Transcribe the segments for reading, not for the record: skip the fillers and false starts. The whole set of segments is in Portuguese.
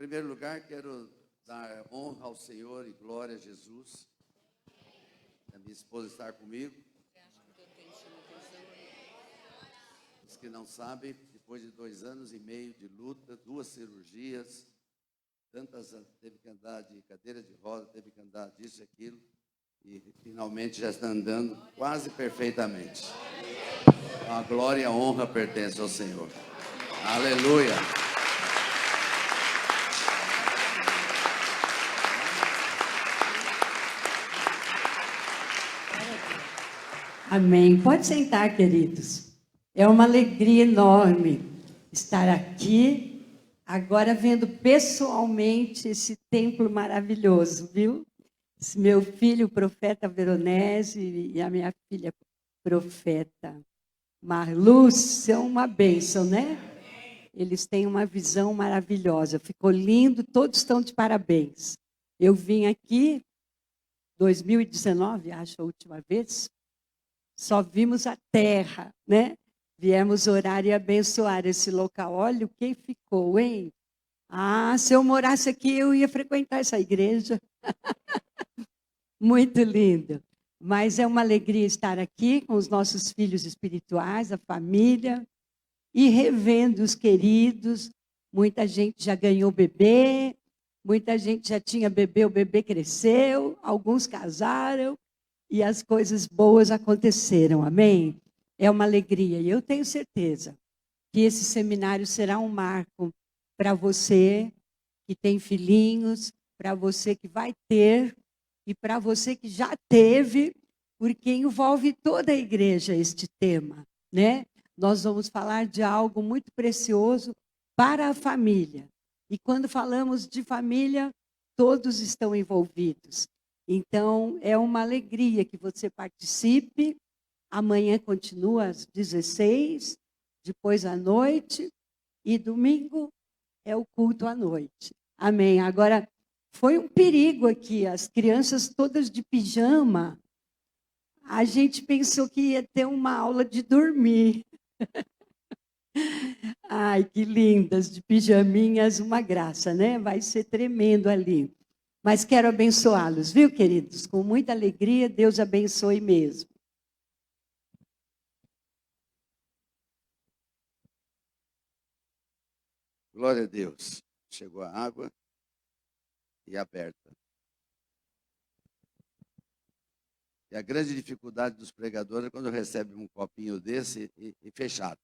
primeiro lugar, quero dar honra ao Senhor e glória a Jesus. A minha esposa está comigo. Os que não sabem, depois de 2 anos e meio de luta, 2 cirurgias, teve que andar de cadeira de roda, teve que andar disso e aquilo, e finalmente já está andando quase perfeitamente. A glória e a honra pertencem ao Senhor. Aleluia! Amém. Pode sentar, queridos. É uma alegria enorme estar aqui, agora vendo pessoalmente esse templo maravilhoso, viu? Esse meu filho, o profeta Veronese, e a minha filha, profeta Marluz, são uma bênção, né? Eles têm uma visão maravilhosa, ficou lindo, todos estão de parabéns. Eu vim aqui, 2019, acho a última vez, só vimos a terra, né? Viemos orar e abençoar esse local. Olha o que ficou, hein? Ah, se eu morasse aqui, eu ia frequentar essa igreja. Muito lindo. Mas é uma alegria estar aqui com os nossos filhos espirituais, a família, e revendo os queridos. Muita gente já ganhou bebê, muita gente já tinha bebê, o bebê cresceu, alguns casaram, e as coisas boas aconteceram, amém? É uma alegria, e eu tenho certeza que esse seminário será um marco para você que tem filhinhos, para você que vai ter, e para você que já teve, porque envolve toda a igreja este tema, né? Nós vamos falar de algo muito precioso para a família. E quando falamos de família, todos estão envolvidos. Então, é uma alegria que você participe. Amanhã continua às 16, depois à noite, e domingo é o culto à noite. Amém. Agora, foi um perigo aqui, as crianças todas de pijama. A gente pensou que ia ter uma aula de dormir. Ai, que lindas, de pijaminhas, uma graça, né? Vai ser tremendo ali. Mas quero abençoá-los, viu, queridos? Com muita alegria, Deus abençoe mesmo. Glória a Deus. Chegou a água e aberta. E a grande dificuldade dos pregadores é quando recebe um copinho desse e fechado.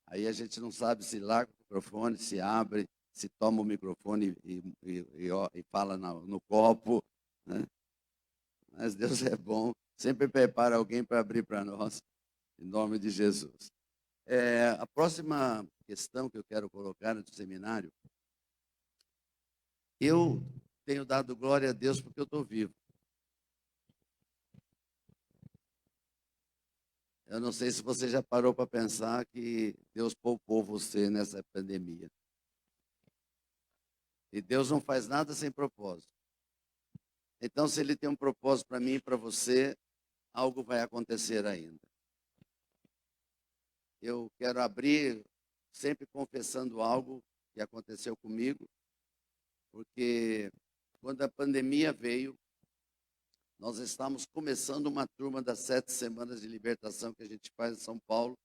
Aí a gente não sabe se larga o microfone, se abre, se toma o microfone e fala no copo, né? Mas Deus é bom, sempre prepara alguém para abrir para nós, em nome de Jesus. A próxima questão que eu quero colocar no seminário, eu tenho dado glória a Deus porque eu estou vivo. Eu não sei se você já parou para pensar que Deus poupou você nessa pandemia. E Deus não faz nada sem propósito. Então, se Ele tem um propósito para mim e para você, algo vai acontecer ainda. Eu quero abrir sempre confessando algo que aconteceu comigo, porque quando a pandemia veio, nós estamos começando uma turma das 7 semanas de libertação que a gente faz em São Paulo.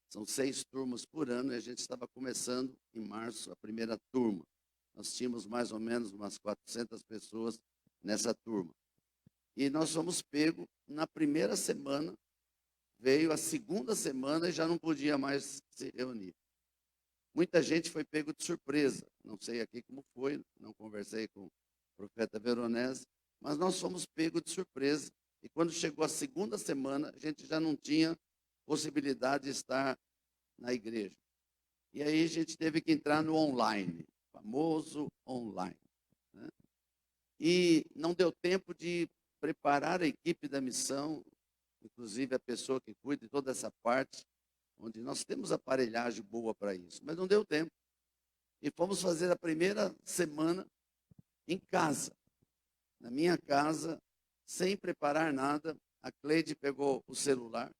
São 6 turmas por ano e a gente estava começando em março a primeira turma. Nós tínhamos mais ou menos umas 400 pessoas nessa turma. E nós fomos pegos na primeira semana, veio a segunda semana e já não podia mais se reunir. Muita gente foi pego de surpresa. Não sei aqui como foi, não conversei com o profeta Veronese, mas nós fomos pegos de surpresa. E quando chegou a segunda semana, a gente já não tinha possibilidade de estar na igreja. E aí a gente teve que entrar no online, famoso online, né? E não deu tempo de preparar a equipe da missão, inclusive a pessoa que cuida de toda essa parte, onde nós temos aparelhagem boa para isso, mas não deu tempo. E fomos fazer a primeira semana em casa, na minha casa, sem preparar nada. A Cleide pegou o celular,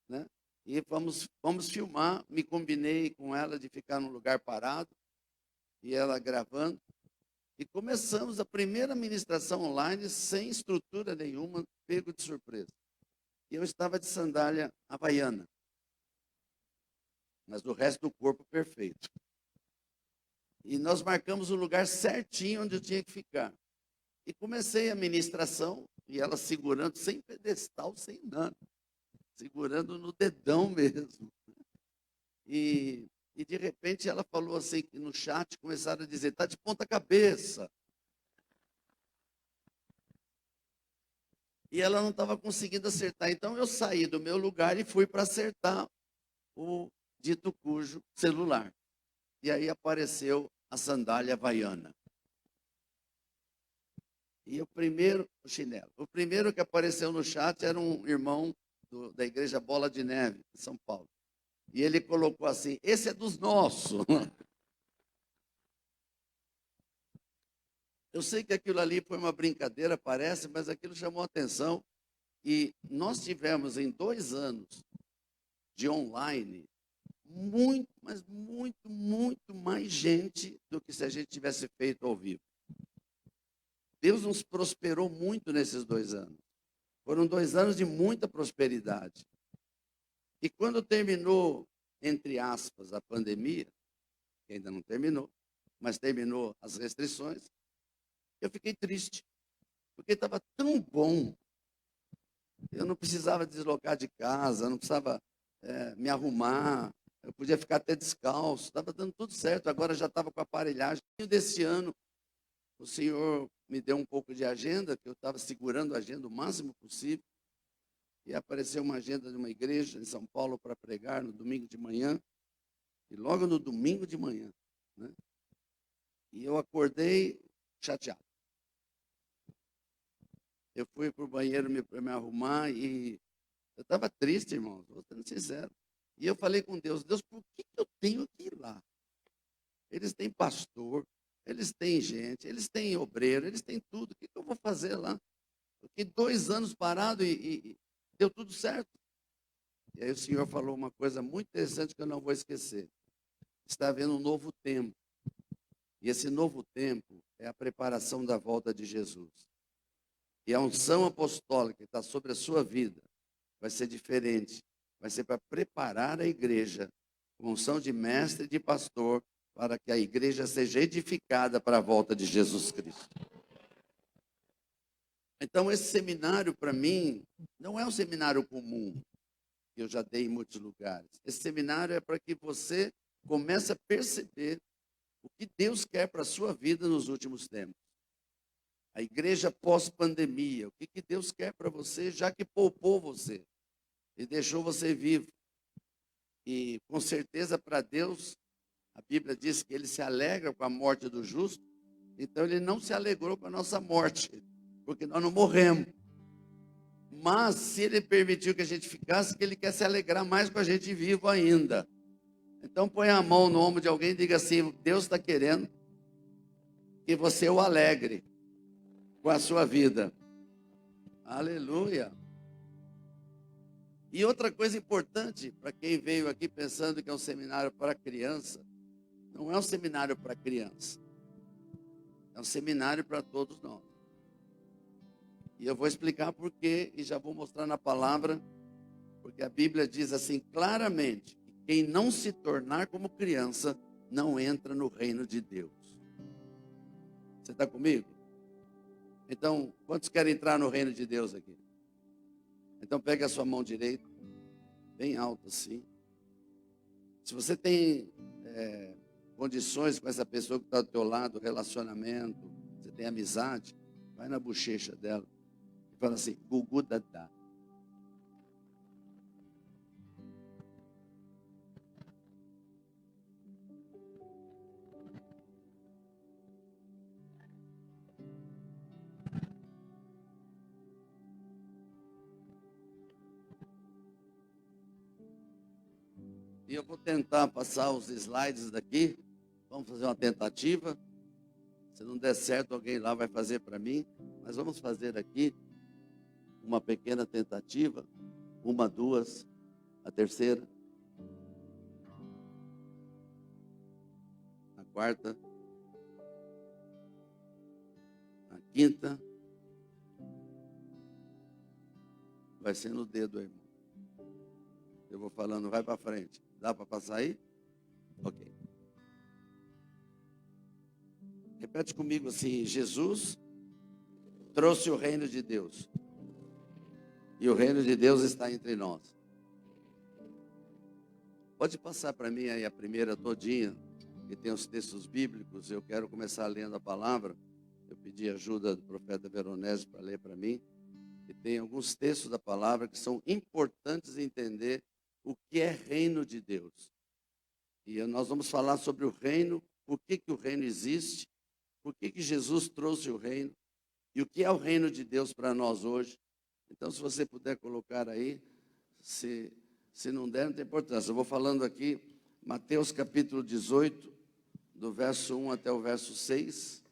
né? E vamos filmar. Me combinei com ela de ficar num lugar parado, e ela gravando. E começamos a primeira ministração online sem estrutura nenhuma, pego de surpresa. E eu estava de sandália havaiana, mas o resto do corpo perfeito. E nós marcamos o lugar certinho onde eu tinha que ficar. E comecei a ministração, e ela segurando, sem pedestal, sem nada, segurando no dedão mesmo. E de repente ela falou assim, que no chat começaram a dizer, está de ponta cabeça. E ela não estava conseguindo acertar. Então eu saí do meu lugar e fui para acertar o dito cujo celular. E aí apareceu a sandália havaiana. E o chinelo. O primeiro que apareceu no chat era um irmão da igreja Bola de Neve, de São Paulo. E ele colocou assim, esse é dos nossos. Eu sei que aquilo ali foi uma brincadeira, parece, mas aquilo chamou a atenção. E nós tivemos em 2 anos de online, muito, mas muito, muito mais gente do que se a gente tivesse feito ao vivo. Deus nos prosperou muito nesses 2 anos. Foram 2 anos de muita prosperidade. E quando terminou, entre aspas, a pandemia, que ainda não terminou, mas terminou as restrições, eu fiquei triste, porque estava tão bom. Eu não precisava deslocar de casa, não precisava me arrumar, eu podia ficar até descalço, estava dando tudo certo. Agora já estava com a aparelhagem. Desse ano, o Senhor me deu um pouco de agenda, que eu estava segurando a agenda o máximo possível, e apareceu uma agenda de uma igreja em São Paulo para pregar no domingo de manhã, e logo no domingo de manhã, né? E eu acordei chateado. Eu fui para o banheiro para me arrumar e eu estava triste, irmão, estou sendo sincero. E eu falei com Deus, Deus, por que eu tenho que ir lá? Eles têm pastor, eles têm gente, eles têm obreiro, eles têm tudo. O que eu vou fazer lá? Eu fiquei 2 anos parado e deu tudo certo. E aí o Senhor falou uma coisa muito interessante que eu não vou esquecer. Está havendo um novo tempo. E esse novo tempo é a preparação da volta de Jesus. E a unção apostólica que está sobre a sua vida vai ser diferente. Vai ser para preparar a igreja, com unção de mestre e de pastor, para que a igreja seja edificada para a volta de Jesus Cristo. Então, esse seminário, para mim, não é um seminário comum, que eu já dei em muitos lugares. Esse seminário é para que você comece a perceber o que Deus quer para a sua vida nos últimos tempos. A igreja pós-pandemia, o que Deus quer para você, já que poupou você e deixou você vivo. E com certeza para Deus, a Bíblia diz que Ele se alegra com a morte do justo, então Ele não se alegrou com a nossa morte, porque nós não morremos. Mas se Ele permitiu que a gente ficasse, que Ele quer se alegrar mais com a gente vivo ainda. Então põe a mão no ombro de alguém e diga assim, Deus está querendo que você o alegre com a sua vida. Aleluia. E outra coisa importante, para quem veio aqui pensando que é um seminário para criança, não é um seminário para criança. É um seminário para todos nós. E eu vou explicar por quê e já vou mostrar na palavra, porque a Bíblia diz assim claramente, que quem não se tornar como criança, não entra no reino de Deus. Você está comigo? Então, quantos querem entrar no reino de Deus aqui? Então, pegue a sua mão direita, bem alta assim. Se você tem condições com essa pessoa que está do teu lado, relacionamento, você tem amizade, vai na bochecha dela e fala assim, Gugu Dadá. E eu vou tentar passar os slides daqui. Vamos fazer uma tentativa. Se não der certo, alguém lá vai fazer para mim. Mas vamos fazer aqui uma pequena tentativa. 1, 2, a terceira. A quarta. quinta vai ser no dedo, irmão. Eu vou falando, vai para frente. Dá para passar aí? Ok. Repete comigo assim: Jesus trouxe o reino de Deus. E o reino de Deus está entre nós. Pode passar para mim aí a primeira todinha, que tem os textos bíblicos. Eu quero começar lendo a palavra. Eu pedi ajuda do profeta Veronese para ler para mim. E tem alguns textos da palavra que são importantes entender o que é reino de Deus. E nós vamos falar sobre o reino, por que o reino existe, por que Jesus trouxe o reino e o que é o reino de Deus para nós hoje. Então, se você puder colocar aí, se não der, não tem importância. Eu vou falando aqui, Mateus capítulo 18, do verso 1 até o verso 6.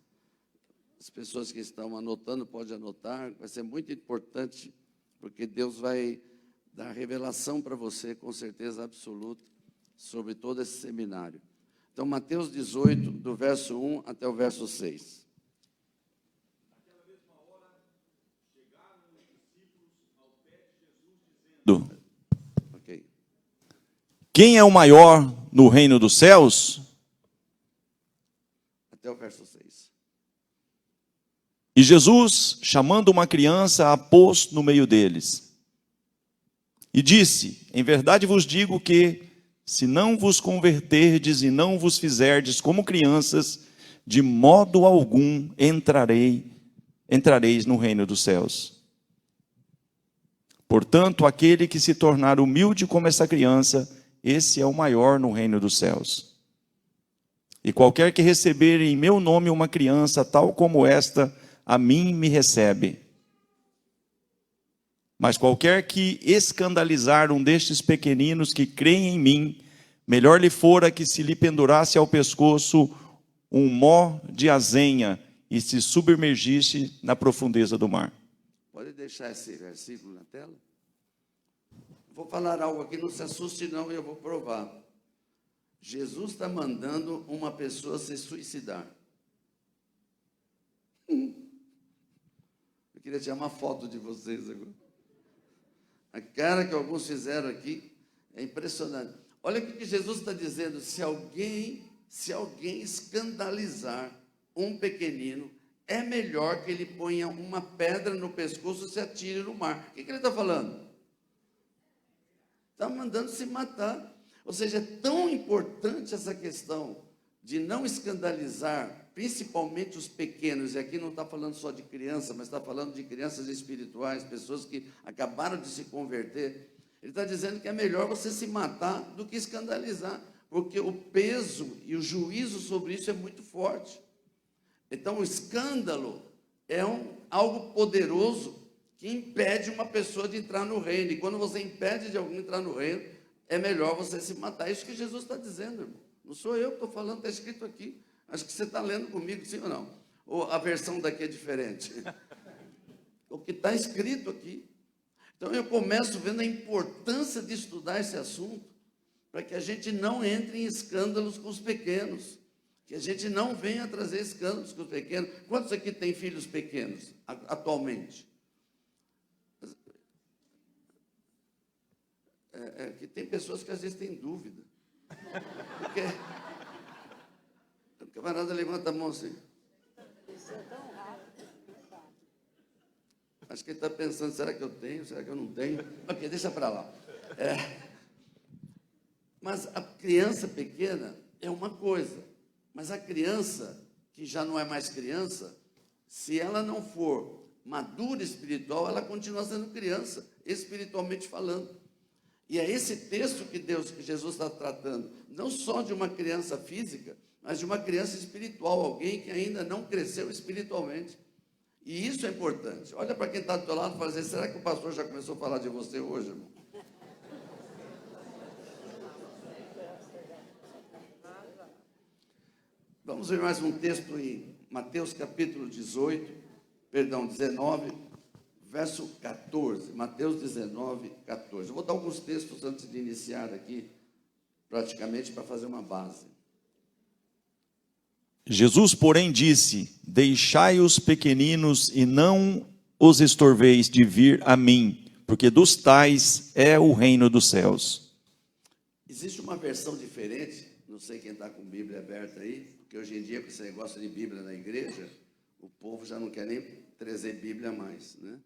As pessoas que estão anotando, podem anotar. Vai ser muito importante, porque Deus vai dar revelação para você, com certeza absoluta, sobre todo esse seminário. Então, Mateus 18, do verso 1 até o verso 6. Naquela mesma hora, chegaram os discípulos ao pé de Jesus, dizendo: Ok. Quem é o maior no reino dos céus? Até o verso 6. E Jesus, chamando uma criança, a pôs no meio deles. E disse: Em verdade vos digo que, se não vos converterdes e não vos fizerdes como crianças, de modo algum entrareis no reino dos céus. Portanto, aquele que se tornar humilde como essa criança, esse é o maior no reino dos céus. E qualquer que receber em meu nome uma criança tal como esta, a mim me recebe. Mas qualquer que escandalizar um destes pequeninos que creem em mim, melhor lhe fora que se lhe pendurasse ao pescoço um mó de azenha e se submergisse na profundeza do mar. Pode deixar esse versículo na tela? Vou falar algo aqui, não se assuste não, eu vou provar. Jesus está mandando uma pessoa se suicidar. Eu queria tirar uma foto de vocês agora. A cara que alguns fizeram aqui é impressionante. Olha o que Jesus está dizendo: se alguém escandalizar um pequenino, é melhor que ele ponha uma pedra no pescoço e se atire no mar. O que ele está falando? Está mandando se matar. Ou seja, é tão importante essa questão de não escandalizar, principalmente os pequenos. E aqui não está falando só de criança, mas está falando de crianças espirituais, pessoas que acabaram de se converter. Ele está dizendo que é melhor você se matar do que escandalizar, porque o peso e o juízo sobre isso é muito forte. Então, o escândalo é algo poderoso que impede uma pessoa de entrar no reino. E quando você impede de alguém entrar no reino, é melhor você se matar. É isso que Jesus está dizendo, irmão. Não sou eu que estou falando, está escrito aqui. Acho que você está lendo comigo, sim ou não? Ou a versão daqui é diferente? O que está escrito aqui. Então, eu começo vendo a importância de estudar esse assunto, para que a gente não entre em escândalos com os pequenos, que a gente não venha trazer escândalos com os pequenos. Quantos aqui têm filhos pequenos atualmente? Que tem pessoas que às vezes têm dúvida. Porque o camarada levanta a mão assim. Acho que ele está pensando, será que eu tenho? Será que eu não tenho? Ok, deixa para lá. Mas a criança pequena é uma coisa. Mas a criança, que já não é mais criança, se ela não for madura espiritual, ela continua sendo criança, espiritualmente falando. E é esse texto que Jesus está tratando, não só de uma criança física, mas de uma criança espiritual, alguém que ainda não cresceu espiritualmente. E isso é importante. Olha para quem está do teu lado e fala assim: será que o pastor já começou a falar de você hoje, irmão? Vamos ver mais um texto em Mateus capítulo 19, verso 14. Mateus 19, 14. Eu vou dar alguns textos antes de iniciar aqui, praticamente para fazer uma base. Jesus, porém, disse: deixai os pequeninos e não os estorveis de vir a mim, porque dos tais é o reino dos céus. Existe uma versão diferente, não sei quem está com Bíblia aberta aí, porque hoje em dia, com esse negócio de Bíblia na igreja, o povo já não quer nem trazer Bíblia mais, né?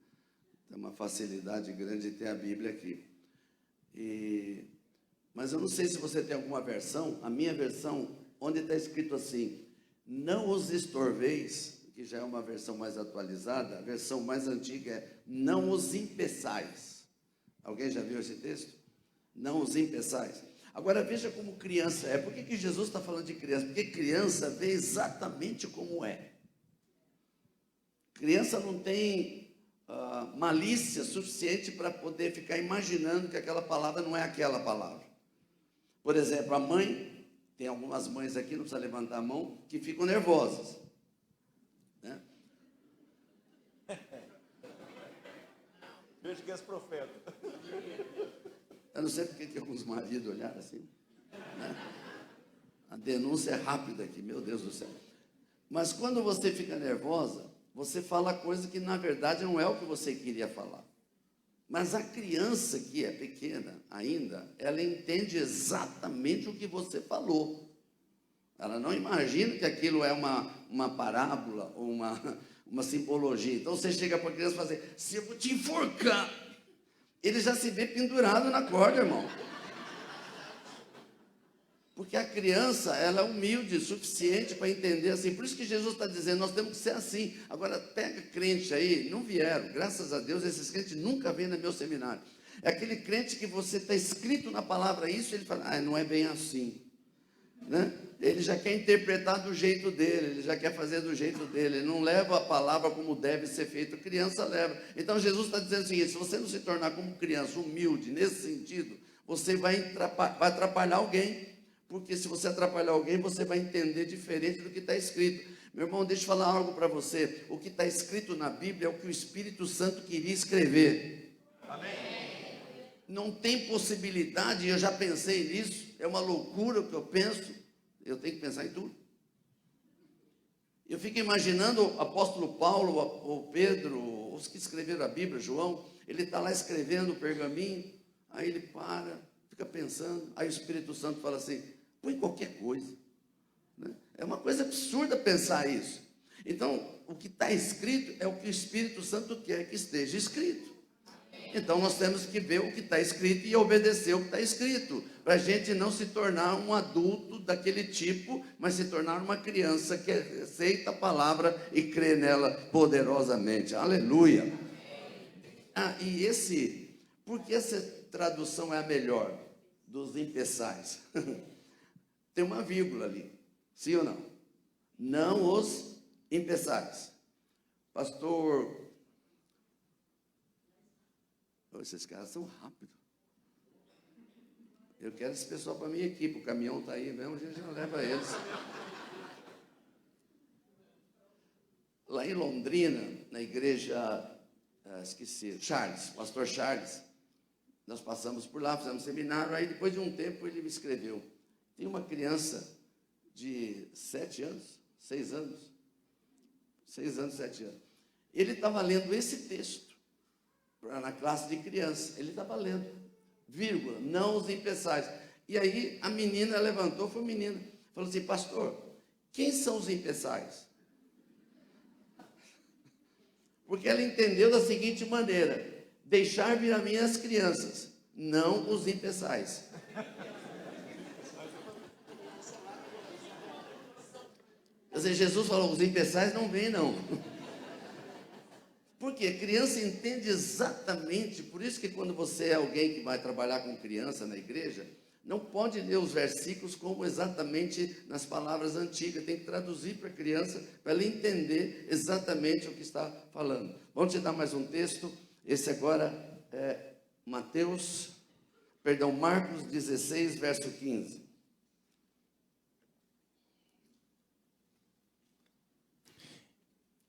Tem uma facilidade grande de ter a Bíblia aqui. Mas eu não sei se você tem alguma versão, a minha versão, onde está escrito assim: não os estorveis, que já é uma versão mais atualizada, a versão mais antiga é: não os impeçais. Alguém já viu esse texto? Não os impeçais. Agora veja como criança é. Por que Jesus está falando de criança? Porque criança vê exatamente como é. Criança não tem malícia suficiente para poder ficar imaginando que aquela palavra não é aquela palavra. Por exemplo, a mãe, tem algumas mães aqui, não precisa levantar a mão, que ficam nervosas, né? Veja que és profeta. Eu não sei porque que alguns maridos olharam assim, né? A denúncia é rápida aqui, meu Deus do céu. Mas quando você fica nervosa, você fala coisa que na verdade não é o que você queria falar. Mas a criança que é pequena ainda, ela entende exatamente o que você falou. Ela não imagina que aquilo é uma parábola ou uma simbologia. Então você chega para a criança e fala assim: se eu vou te enforcar, ele já se vê pendurado na corda, irmão. Porque a criança, ela é humilde o suficiente para entender assim. Por isso que Jesus está dizendo, nós temos que ser assim. Agora, pega crente aí, não vieram. Graças a Deus, esses crentes nunca vêm no meu seminário. É aquele crente que você está escrito na palavra isso, ele fala: não é bem assim, né? Ele já quer interpretar do jeito dele, ele já quer fazer do jeito dele. Ele não leva a palavra como deve ser feito. Criança leva. Então, Jesus está dizendo o seguinte: se você não se tornar como criança, humilde, nesse sentido, você vai atrapalhar alguém. Porque se você atrapalhar alguém, você vai entender diferente do que está escrito. Meu irmão, deixa eu falar algo para você. O que está escrito na Bíblia é o que o Espírito Santo queria escrever. Amém. Não tem possibilidade, eu já pensei nisso, é uma loucura o que eu penso. Eu tenho que pensar em tudo. Eu fico imaginando o apóstolo Paulo, o Pedro, os que escreveram a Bíblia, João, ele está lá escrevendo o pergaminho, aí ele para, fica pensando, aí o Espírito Santo fala assim: põe qualquer coisa, né? É uma coisa absurda pensar isso. Então, o que está escrito é o que o Espírito Santo quer que esteja escrito. Então, nós temos que ver o que está escrito e obedecer o que está escrito, para a gente não se tornar um adulto daquele tipo, mas se tornar uma criança que aceita a palavra e crê nela poderosamente. Aleluia! Por que essa tradução é a melhor? Dos impeçais. Tem uma vírgula ali, sim ou não? Não os impeçais. Pastor, esses caras são rápidos. Eu quero esse pessoal para a minha equipe. O caminhão está aí mesmo, a gente já leva eles. Lá em Londrina, na igreja, esqueci, pastor Charles, nós passamos por lá, fizemos um seminário, aí depois de um tempo ele me escreveu: tem uma criança de 7 anos, 6 anos, 7 anos. Ele estava lendo esse texto na classe de criança. Ele estava lendo, vírgula, não os impeçais. E aí a menina levantou, foi menina, falou assim: pastor, quem são os impeçais? Porque ela entendeu da seguinte maneira: deixar vir a mim as crianças, não os impeçais. Quer dizer, Jesus falou: os impeçais não vêm, não. Porque a criança entende exatamente. Por isso que quando você é alguém que vai trabalhar com criança na igreja, não pode ler os versículos como exatamente nas palavras antigas. Tem que traduzir para a criança, para ela entender exatamente o que está falando. Vamos te dar mais um texto. Esse agora é Marcos 16, verso 15.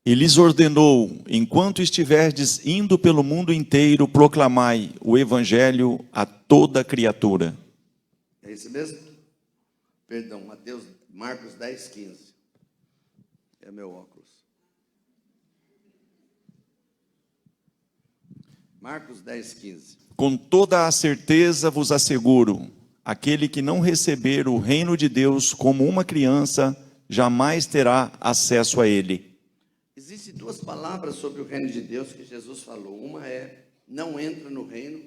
E lhes ordenou: enquanto estiverdes indo pelo mundo inteiro, proclamai o evangelho a toda criatura. É isso mesmo? Perdão, Marcos 10, 15. É meu óculos. Marcos 10, 15. Com toda a certeza vos asseguro, aquele que não receber o reino de Deus como uma criança, jamais terá acesso a ele. Existem duas palavras sobre o reino de Deus que Jesus falou. Uma é, não entra no reino,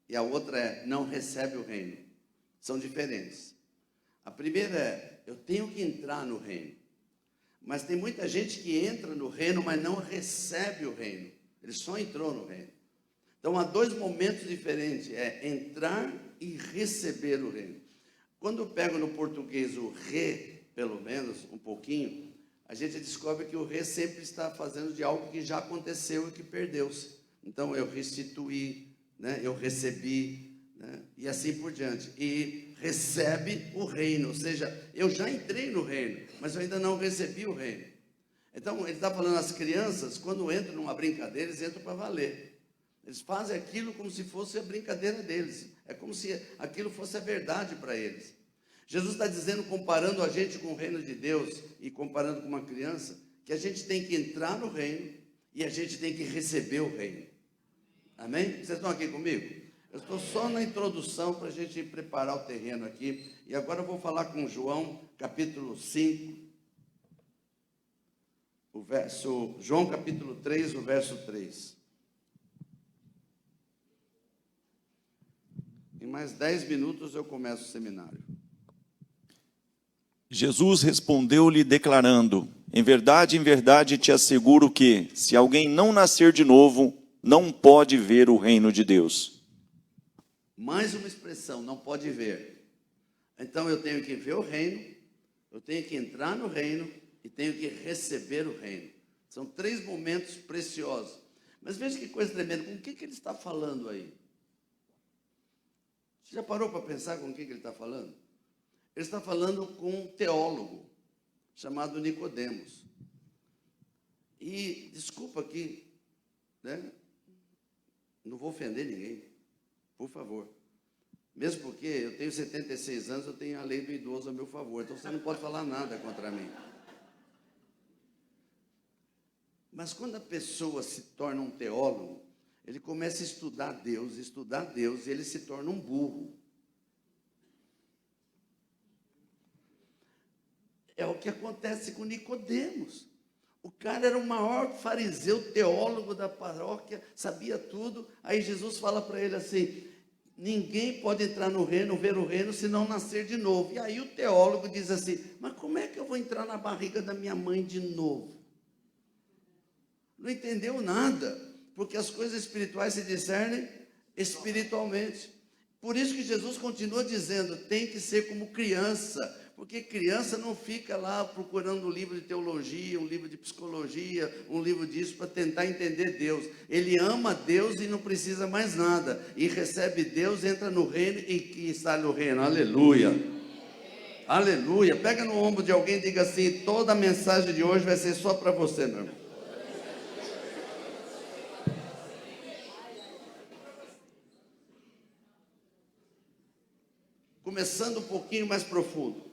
e a outra é, não recebe o reino. São diferentes. A primeira é, eu tenho que entrar no reino. Mas tem muita gente que entra no reino, mas não recebe o reino. Ele só entrou no reino. Então, há dois momentos diferentes, é entrar e receber o reino. Quando eu pego no português o re, pelo menos, um pouquinho, a gente descobre que o re sempre está fazendo de algo que já aconteceu e que perdeu-se. Então, eu restituí, né? Eu recebi, né? E assim por diante. E recebe o reino, ou seja, eu já entrei no reino, mas eu ainda não recebi o reino. Então, ele está falando, as crianças, quando entram numa brincadeira, eles entram para valer. Eles fazem aquilo como se fosse a brincadeira deles. É como se aquilo fosse a verdade para eles. Jesus está dizendo, comparando a gente com o reino de Deus e comparando com uma criança, que a gente tem que entrar no reino e a gente tem que receber o reino. Amém? Vocês estão aqui comigo? Eu estou só na introdução para a gente preparar o terreno aqui. E agora eu vou falar com João, capítulo 5. João capítulo 3, o verso 3. Em mais 10 minutos eu começo o seminário. Jesus respondeu-lhe declarando, em verdade te asseguro que, se alguém não nascer de novo, não pode ver o reino de Deus. Mais uma expressão, não pode ver. Então eu tenho que ver o reino, eu tenho que entrar no reino e tenho que receber o reino. São 3 momentos preciosos. Mas veja que coisa tremenda, com o que ele está falando aí? Você já parou para pensar com o que ele está falando? Ele está falando com um teólogo chamado Nicodemos. E, desculpa aqui, né? Não vou ofender ninguém, por favor. Mesmo porque eu tenho 76 anos, eu tenho a lei do idoso a meu favor, então você não pode falar nada contra mim. Mas quando a pessoa se torna um teólogo, ele começa a estudar Deus, e ele se torna um burro. É o que acontece com Nicodemos. O cara era o maior fariseu, teólogo da paróquia, sabia tudo. Aí Jesus fala para ele assim, ninguém pode entrar no reino, ver o reino, se não nascer de novo. E aí o teólogo diz assim, mas como é que eu vou entrar na barriga da minha mãe de novo? Não entendeu nada, porque as coisas espirituais se discernem espiritualmente. Por isso que Jesus continua dizendo, tem que ser como criança, porque criança não fica lá procurando um livro de teologia, um livro de psicologia, um livro disso para tentar entender Deus. Ele ama Deus e não precisa mais nada. E recebe Deus, entra no reino e está no reino. Aleluia. Aleluia. Pega no ombro de alguém e diga assim, toda a mensagem de hoje vai ser só para você, meu irmão. Começando um pouquinho mais profundo.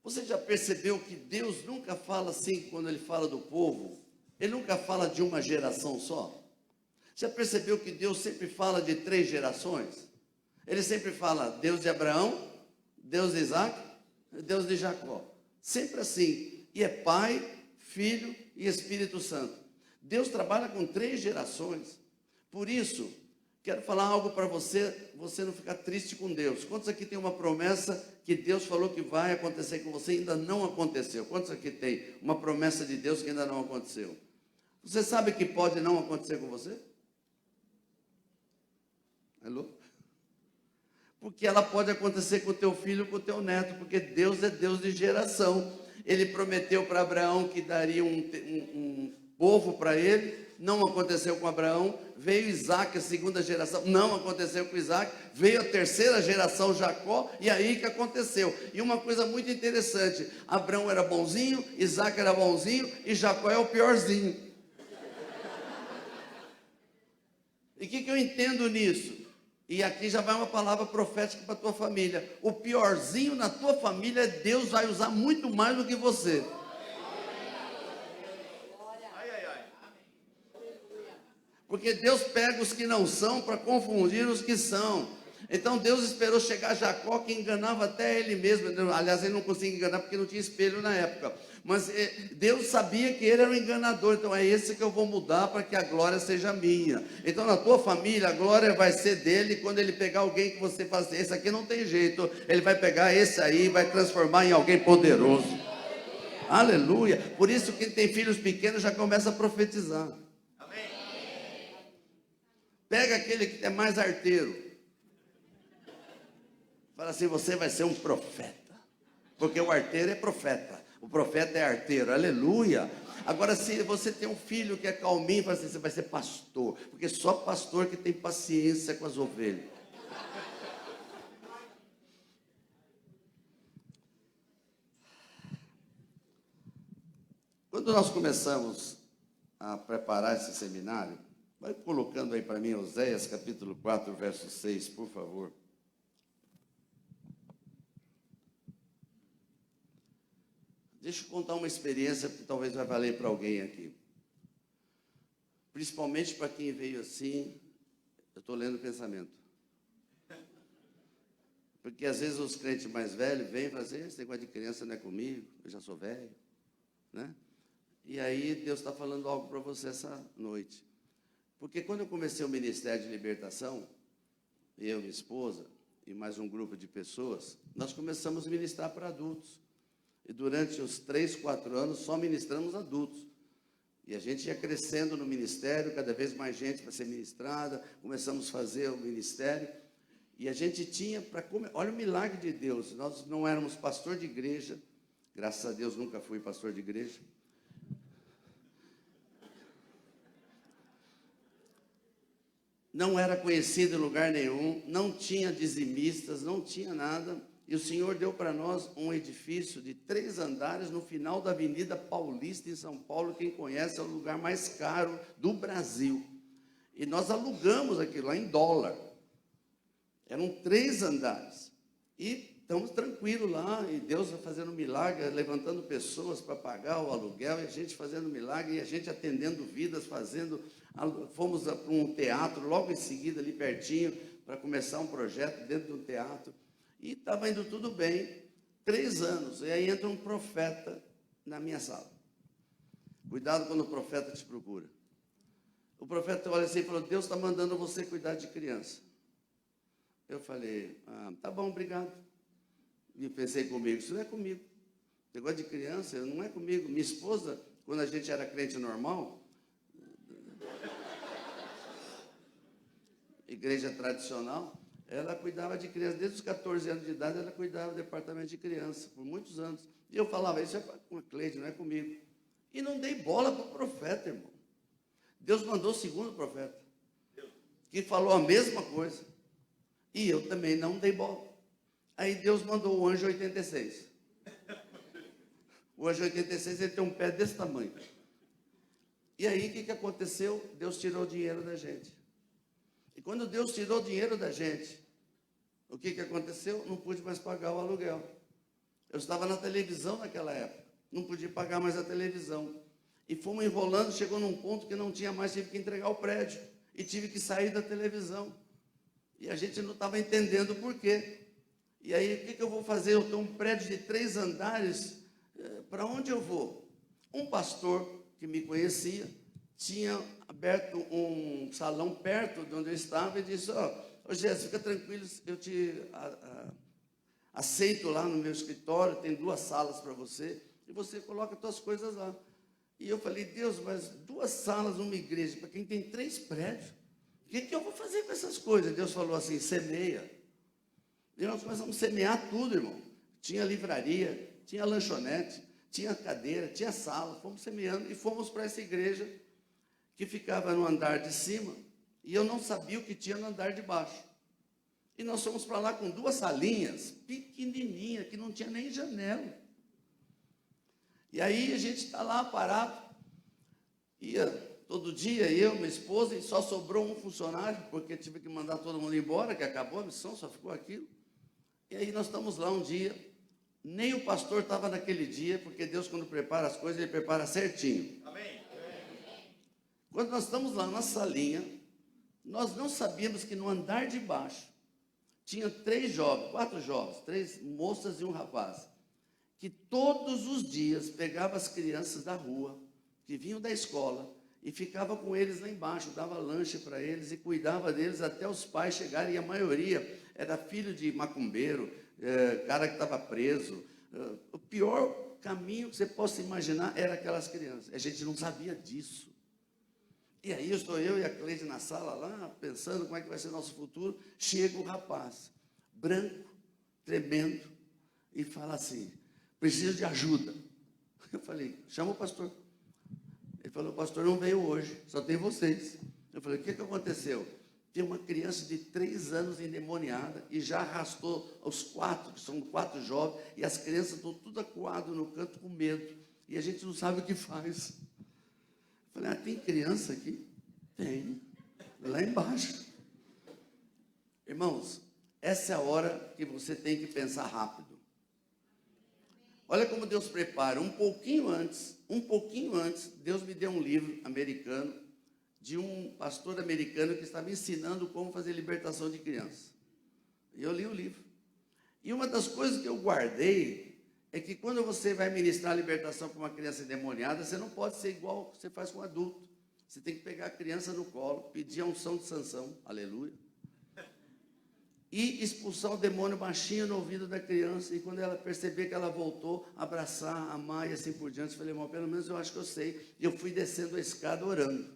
Você já percebeu que Deus nunca fala assim, quando Ele fala do povo, Ele nunca fala de uma geração só? Já percebeu que Deus sempre fala de 3 gerações? Ele sempre fala Deus de Abraão, Deus de Isaac, Deus de Jacó. Sempre assim. E é Pai, Filho e Espírito Santo. Deus trabalha com 3 gerações. Por isso, quero falar algo para você não ficar triste com Deus. Quantos aqui tem uma promessa que Deus falou que vai acontecer com você e ainda não aconteceu? Quantos aqui tem uma promessa de Deus que ainda não aconteceu? Você sabe que pode não acontecer com você? Alô? Porque ela pode acontecer com o teu filho, com o teu neto, porque Deus é Deus de geração. Ele prometeu para Abraão que daria um povo para ele, não aconteceu com Abraão. Veio Isaac, a 2ª geração, não aconteceu com Isaac. Veio a 3ª geração, Jacó, e aí que aconteceu. E uma coisa muito interessante, Abraão era bonzinho, Isaac era bonzinho, e Jacó é o piorzinho. E o que eu entendo nisso? E aqui já vai uma palavra profética para a tua família. O piorzinho na tua família, Deus vai usar muito mais do que você. Porque Deus pega os que não são para confundir os que são. Então Deus esperou chegar Jacó, que enganava até ele mesmo. Aliás, ele não conseguia enganar porque não tinha espelho na época. Mas Deus sabia que ele era um enganador. Então é esse que eu vou mudar para que a glória seja minha. Então na tua família a glória vai ser dele. Quando ele pegar alguém que você faz, esse aqui não tem jeito, ele vai pegar esse aí e vai transformar em alguém poderoso. Aleluia. Por isso quem tem filhos pequenos já começa a profetizar. Pega aquele que é mais arteiro. Fala assim, você vai ser um profeta. Porque o arteiro é profeta. O profeta é arteiro. Aleluia. Agora, se você tem um filho que é calminho, fala assim, você vai ser pastor. Porque só pastor que tem paciência com as ovelhas. Quando nós começamos a preparar esse seminário, vai colocando aí para mim Oséias capítulo 4, verso 6, por favor. Deixa eu contar uma experiência que talvez vai valer para alguém aqui. Principalmente para quem veio assim, eu estou lendo o pensamento. Porque às vezes os crentes mais velhos vêm e falam assim, esse negócio de criança não é comigo, eu já sou velho, né? E aí Deus está falando algo para você essa noite. Porque quando eu comecei o Ministério de Libertação, eu, minha esposa e mais um grupo de pessoas, nós começamos a ministrar para adultos. E durante os 3, 4 anos só ministramos adultos. E a gente ia crescendo no ministério, cada vez mais gente para ser ministrada, começamos a fazer o ministério. E a gente tinha para comer. Olha o milagre de Deus, nós não éramos pastor de igreja, graças a Deus nunca fui pastor de igreja. Não era conhecido em lugar nenhum, não tinha dizimistas, não tinha nada. E o Senhor deu para nós um edifício de 3 andares no final da Avenida Paulista, em São Paulo. Quem conhece, é o lugar mais caro do Brasil. E nós alugamos aquilo lá em dólar. Eram 3 andares. E estamos tranquilos lá, e Deus vai fazendo milagre, levantando pessoas para pagar o aluguel, e a gente fazendo milagre, e a gente atendendo vidas, fomos para um teatro, logo em seguida, ali pertinho, para começar um projeto dentro do teatro. E estava indo tudo bem, 3 anos, e aí entra um profeta na minha sala. Cuidado quando o profeta te procura. O profeta olha assim e falou, Deus está mandando você cuidar de criança. Eu falei, tá bom, obrigado. E pensei comigo, isso não é comigo. Negócio de criança, não é comigo. Minha esposa, quando a gente era crente normal, igreja tradicional, ela cuidava de criança, desde os 14 anos de idade, ela cuidava do departamento de criança, por muitos anos. E eu falava, isso é com a Cleide, não é comigo. E não dei bola para o profeta, irmão. Deus mandou o segundo profeta, que falou a mesma coisa. E eu também não dei bola. Aí Deus mandou o anjo 86. O anjo 86, ele tem um pé desse tamanho. E aí, o que aconteceu? Deus tirou o dinheiro da gente. E quando Deus tirou o dinheiro da gente, o que aconteceu? Não pude mais pagar o aluguel. Eu estava na televisão naquela época, não podia pagar mais a televisão. E fomos enrolando, chegou num ponto que não tinha mais, tive que entregar o prédio. E tive que sair da televisão. E a gente não estava entendendo por quê. E aí, o que eu vou fazer? Eu tenho um prédio de 3 andares, para onde eu vou? Um pastor que me conhecia, tinha aberto um salão perto de onde eu estava e disse, ô Jéssica, fica tranquilo, eu te aceito lá no meu escritório, tem 2 salas para você, e você coloca as suas coisas lá. E eu falei, Deus, mas 2 salas numa igreja, para quem tem 3 prédios, o que eu vou fazer com essas coisas? Deus falou assim, semeia. E nós começamos a semear tudo, irmão. Tinha livraria, tinha lanchonete, tinha cadeira, tinha sala, fomos semeando e fomos para essa igreja que ficava no andar de cima, e eu não sabia o que tinha no andar de baixo. E nós fomos para lá com 2 salinhas, pequenininhas, que não tinha nem janela. E aí a gente está lá parado, ia todo dia, eu, minha esposa, e só sobrou um funcionário, porque tive que mandar todo mundo embora, que acabou a missão, só ficou aquilo. E aí nós estamos lá um dia, nem o pastor estava naquele dia, porque Deus, quando prepara as coisas, Ele prepara certinho. Amém. Quando nós estamos lá na salinha, nós não sabíamos que no andar de baixo tinha 4 jovens, 3 moças e um rapaz, que todos os dias pegava as crianças da rua, que vinham da escola, e ficava com eles lá embaixo, dava lanche para eles e cuidava deles até os pais chegarem, e a maioria era filho de macumbeiro, cara que estava preso. O pior caminho que você possa imaginar era aquelas crianças. A gente não sabia disso. E aí estou eu e a Cleide na sala lá, pensando como é que vai ser nosso futuro. Chega o rapaz, branco, tremendo, e fala assim: preciso de ajuda. Eu falei: chama o pastor. Ele falou: o pastor não veio hoje, só tem vocês. Eu falei: o que aconteceu? Tem uma criança de 3 anos endemoniada e já arrastou os 4, que são 4 jovens, e as crianças estão tudo acuadas no canto com medo, e a gente não sabe o que faz. Eu falei: tem criança aqui? Tem, lá embaixo. Irmãos, essa é a hora que você tem que pensar rápido. Olha como Deus prepara. Um pouquinho antes, Deus me deu um livro americano, de um pastor americano que estava ensinando como fazer libertação de crianças. E eu li o livro. E uma das coisas que eu guardei é que quando você vai ministrar a libertação para uma criança endemoniada, você não pode ser igual você faz com um adulto. Você tem que pegar a criança no colo, pedir a unção de Sansão, aleluia, e expulsar o demônio baixinho no ouvido da criança, e quando ela perceber que ela voltou, abraçar, amar e assim por diante. Eu falei: irmão, pelo menos eu acho que eu sei. E eu fui descendo a escada orando.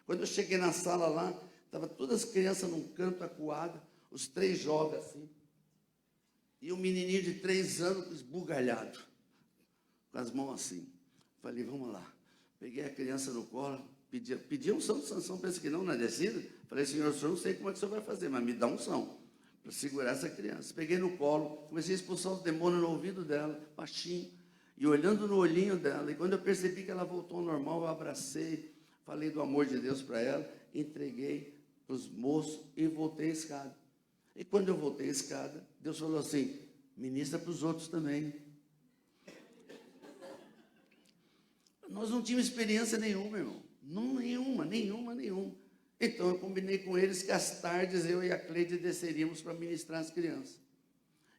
Quando eu cheguei na sala lá, estavam todas as crianças num canto acuado, os 3 jovens assim, e um menininho de 3 anos esbugalhado, com as mãos assim. Falei: vamos lá. Peguei a criança no colo, pedi unção de Sansão, pensa que não, na descida. Falei: senhor, eu não sei como é que o senhor vai fazer, mas me dá unção para segurar essa criança. Peguei no colo, comecei a expulsar os demônios no ouvido dela, baixinho, e olhando no olhinho dela. E quando eu percebi que ela voltou ao normal, eu abracei, falei do amor de Deus para ela, entreguei para os moços e voltei a escada. E quando eu voltei a escada, Deus falou assim: ministra para os outros também. Nós não tínhamos experiência nenhuma, irmão. Nenhuma. Então eu combinei com eles que às tardes eu e a Cleide desceríamos para ministrar as crianças.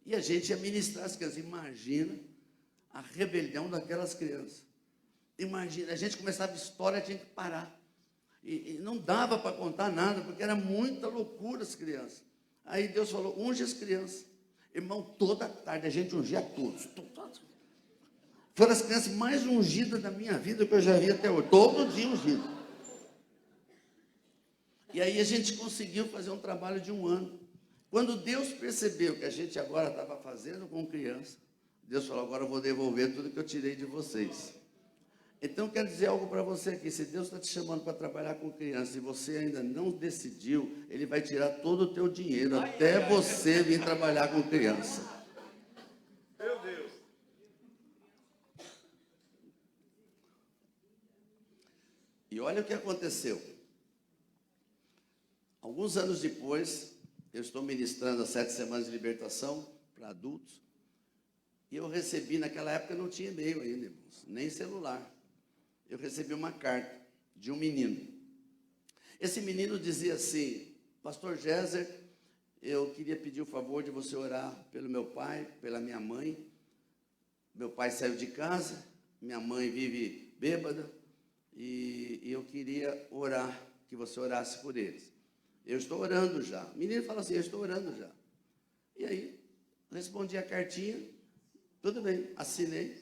E a gente ia ministrar as crianças. Imagina a rebelião daquelas crianças. Imagina, a gente começava a história, tinha que parar. E não dava para contar nada, porque era muita loucura as crianças. Aí Deus falou: unge as crianças. Irmão, toda tarde a gente ungia todos. Foram as crianças mais ungidas da minha vida que eu já vi até hoje. Todo dia ungido. E aí a gente conseguiu fazer um trabalho de 1 ano. Quando Deus percebeu que a gente agora estava fazendo com criança, Deus falou: agora eu vou devolver tudo que eu tirei de vocês. Então, eu quero dizer algo para você aqui. Se Deus está te chamando para trabalhar com criança e você ainda não decidiu, Ele vai tirar todo o teu dinheiro, até você vir trabalhar com criança. Meu Deus. E olha o que aconteceu. Alguns anos depois, eu estou ministrando as 7 semanas de libertação para adultos, e eu recebi, naquela época não tinha e-mail ainda, irmãos, nem celular. Eu recebi uma carta de um menino. Esse menino dizia assim: pastor Géser, eu queria pedir o favor de você orar pelo meu pai, pela minha mãe. Meu pai saiu de casa, minha mãe vive bêbada, e eu queria orar, que você orasse por eles. Eu estou orando já. O menino fala assim: eu estou orando já. E aí, respondi a cartinha, tudo bem, assinei,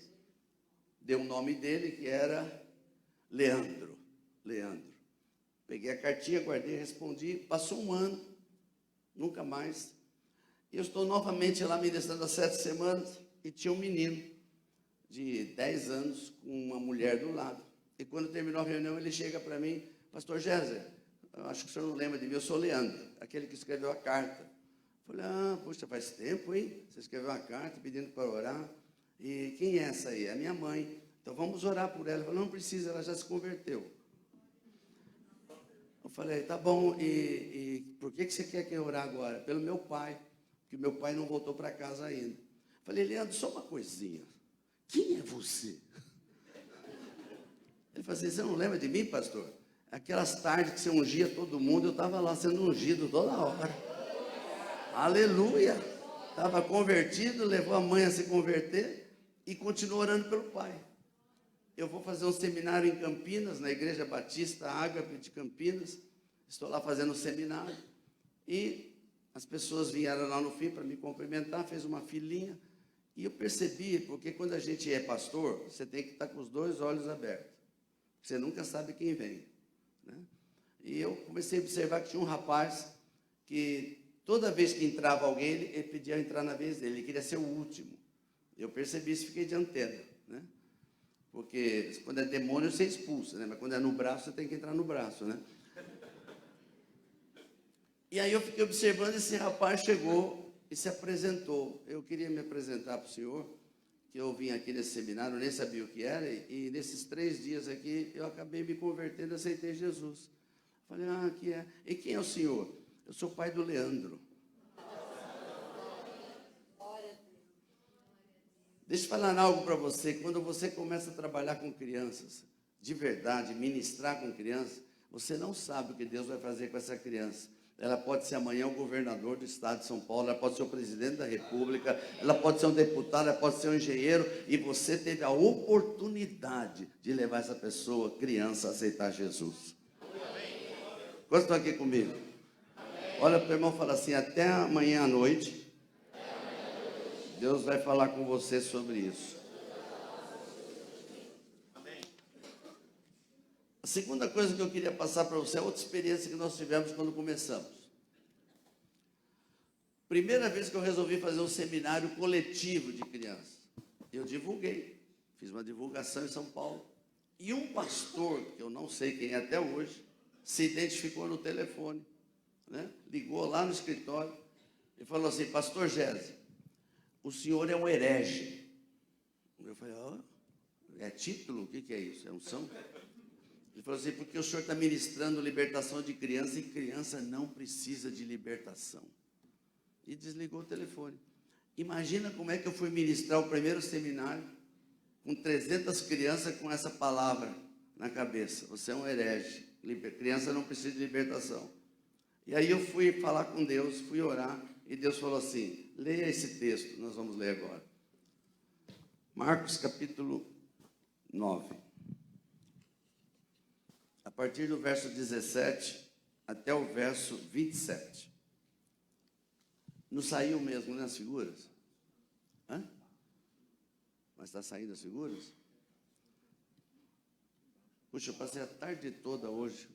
dei o nome dele, que era Leandro. Peguei a cartinha, guardei, respondi. Passou 1 ano, nunca mais. Eu estou novamente lá ministrando as 7 semanas, e tinha um menino de 10 anos com uma mulher do lado. E quando terminou a reunião, ele chega para mim: pastor Géser, eu acho que o senhor não lembra de mim, eu sou Leandro, aquele que escreveu a carta. Eu falei: poxa, faz tempo, hein? Você escreveu uma carta pedindo para orar. E quem é essa aí? É a minha mãe. Então vamos orar por ela. Eu falei: não precisa, ela já se converteu. Eu falei: tá bom, e por que você quer que eu orar agora? Pelo meu pai, porque meu pai não voltou para casa ainda. Eu falei: Leandro, só uma coisinha, quem é você? Ele falou assim: você não lembra de mim, pastor? Aquelas tardes que você ungia todo mundo, eu estava lá sendo ungido toda hora. Aleluia! Estava convertido, levou a mãe a se converter e continuou orando pelo pai. Eu vou fazer um seminário em Campinas, na Igreja Batista Ágape de Campinas. Estou lá fazendo um seminário. E as pessoas vieram lá no fim para me cumprimentar, fez uma filinha. E eu percebi, porque quando a gente é pastor, você tem que estar com os dois olhos abertos. Você nunca sabe quem vem, né? E eu comecei a observar que tinha um rapaz que toda vez que entrava alguém, ele pedia entrar na vez dele, ele queria ser o último. Eu percebi isso e fiquei de antena, né? Porque quando é demônio você expulsa, né? Mas quando é no braço, você tem que entrar no braço, né? E aí eu fiquei observando, esse rapaz chegou e se apresentou. Eu queria me apresentar para o senhor, que eu vim aqui nesse seminário, nem sabia o que era, e nesses 3 dias aqui, eu acabei me convertendo, aceitei Jesus. Falei, que é? E quem é o senhor? Eu sou pai do Leandro. Deixa eu falar algo para você. Quando você começa a trabalhar com crianças, de verdade, ministrar com crianças, você não sabe o que Deus vai fazer com essa criança. Ela pode ser amanhã o governador do estado de São Paulo, ela pode ser o presidente da república, ela pode ser um deputado, ela pode ser um engenheiro, e você teve a oportunidade de levar essa pessoa, criança, a aceitar Jesus. Quantos estão aqui comigo? Olha para o irmão e fala assim, até amanhã à noite, Deus vai falar com você sobre isso. A segunda coisa que eu queria passar para você é outra experiência que nós tivemos quando começamos. Primeira vez que eu resolvi fazer um seminário coletivo de crianças. Eu divulguei, fiz uma divulgação em São Paulo. E um pastor, que eu não sei quem é até hoje, se identificou no telefone, né? Ligou lá no escritório e falou assim, pastor Gésio, o senhor é um herege. Eu falei, é título? O que é isso? É unção? Ele falou assim, porque o senhor está ministrando libertação de criança e criança não precisa de libertação. E desligou o telefone. Imagina como é que eu fui ministrar o primeiro seminário com 300 crianças com essa palavra na cabeça. Você é um herege. Criança não precisa de libertação. E aí eu fui falar com Deus, fui orar, e Deus falou assim, leia esse texto, nós vamos ler agora. Marcos capítulo 9. A partir do verso 17 até o verso 27. Não saiu mesmo, né, as figuras? Mas está saindo as figuras? Puxa, eu passei a tarde toda hoje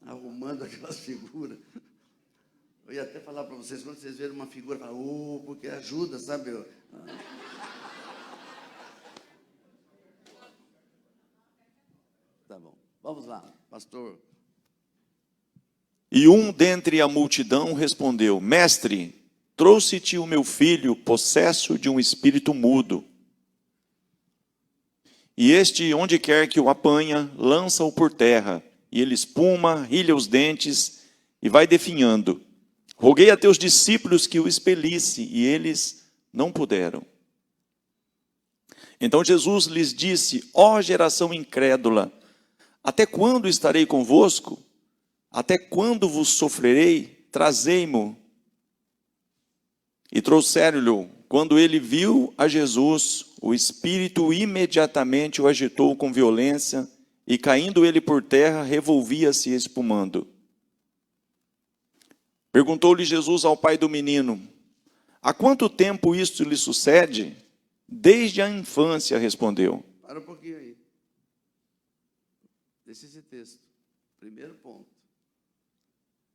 arrumando aquelas figuras. Eu ia até falar para vocês, quando vocês verem uma figura, falam, porque ajuda, sabe? Tá bom, vamos lá, pastor. E um dentre a multidão respondeu, mestre, trouxe-te o meu filho, possesso de um espírito mudo. E este, onde quer que o apanha, lança-o por terra, e ele espuma, rilha os dentes, e vai definhando. Roguei a teus discípulos que o expelisse, e eles não puderam. Então Jesus lhes disse, ó geração incrédula, até quando estarei convosco? Até quando vos sofrerei? Trazei-mo. E trouxeram-lhe. Quando ele viu a Jesus, o espírito imediatamente o agitou com violência, e caindo ele por terra, revolvia-se espumando. Perguntou-lhe Jesus ao pai do menino, há quanto tempo isto lhe sucede? Desde a infância, respondeu. Para um pouquinho aí. Deixa esse texto. Primeiro ponto.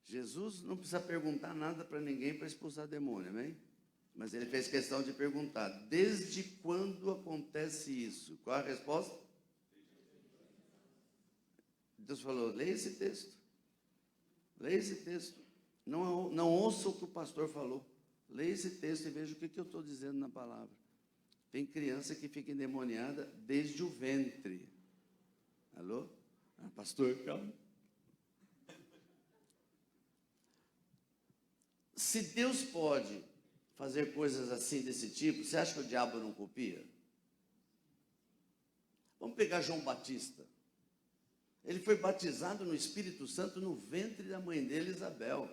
Jesus não precisa perguntar nada para ninguém para expulsar demônio, amém? Mas ele fez questão de perguntar, desde quando acontece isso? Qual a resposta? Deus falou, leia esse texto. Leia esse texto. Não ouça o que o pastor falou. Leia esse texto e veja o que eu estou dizendo na palavra. Tem criança que fica endemoniada desde o ventre. Alô? Pastor, calma. Se Deus pode fazer coisas assim, desse tipo, você acha que o diabo não copia? Vamos pegar João Batista. Ele foi batizado no Espírito Santo no ventre da mãe dele, Isabel.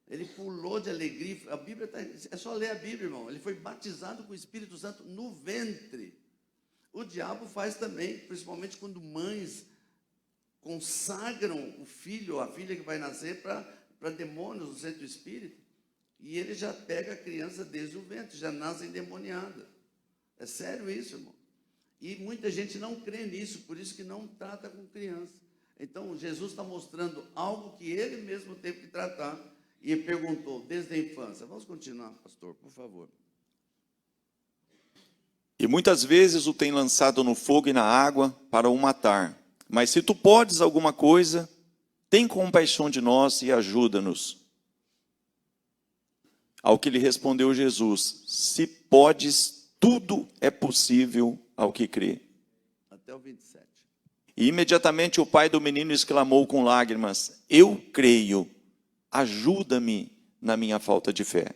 Ele pulou de alegria. A Bíblia é só ler a Bíblia, irmão. Ele foi batizado com o Espírito Santo no ventre. O diabo faz também, principalmente quando mães consagram o filho ou a filha que vai nascer para demônios no centro espírita. E ele já pega a criança desde o ventre, já nasce endemoniada. É sério isso, irmão. E muita gente não crê nisso, por isso que não trata com criança. Então, Jesus está mostrando algo que ele mesmo teve que tratar. E ele perguntou, desde a infância. Vamos continuar, pastor, por favor. E muitas vezes o tem lançado no fogo e na água para o matar. Mas se tu podes alguma coisa, tem compaixão de nós e ajuda-nos. Ao que lhe respondeu Jesus, se podes, tudo é possível ao que crê. Até o 27. E imediatamente o pai do menino exclamou com lágrimas, eu creio, ajuda-me na minha falta de fé.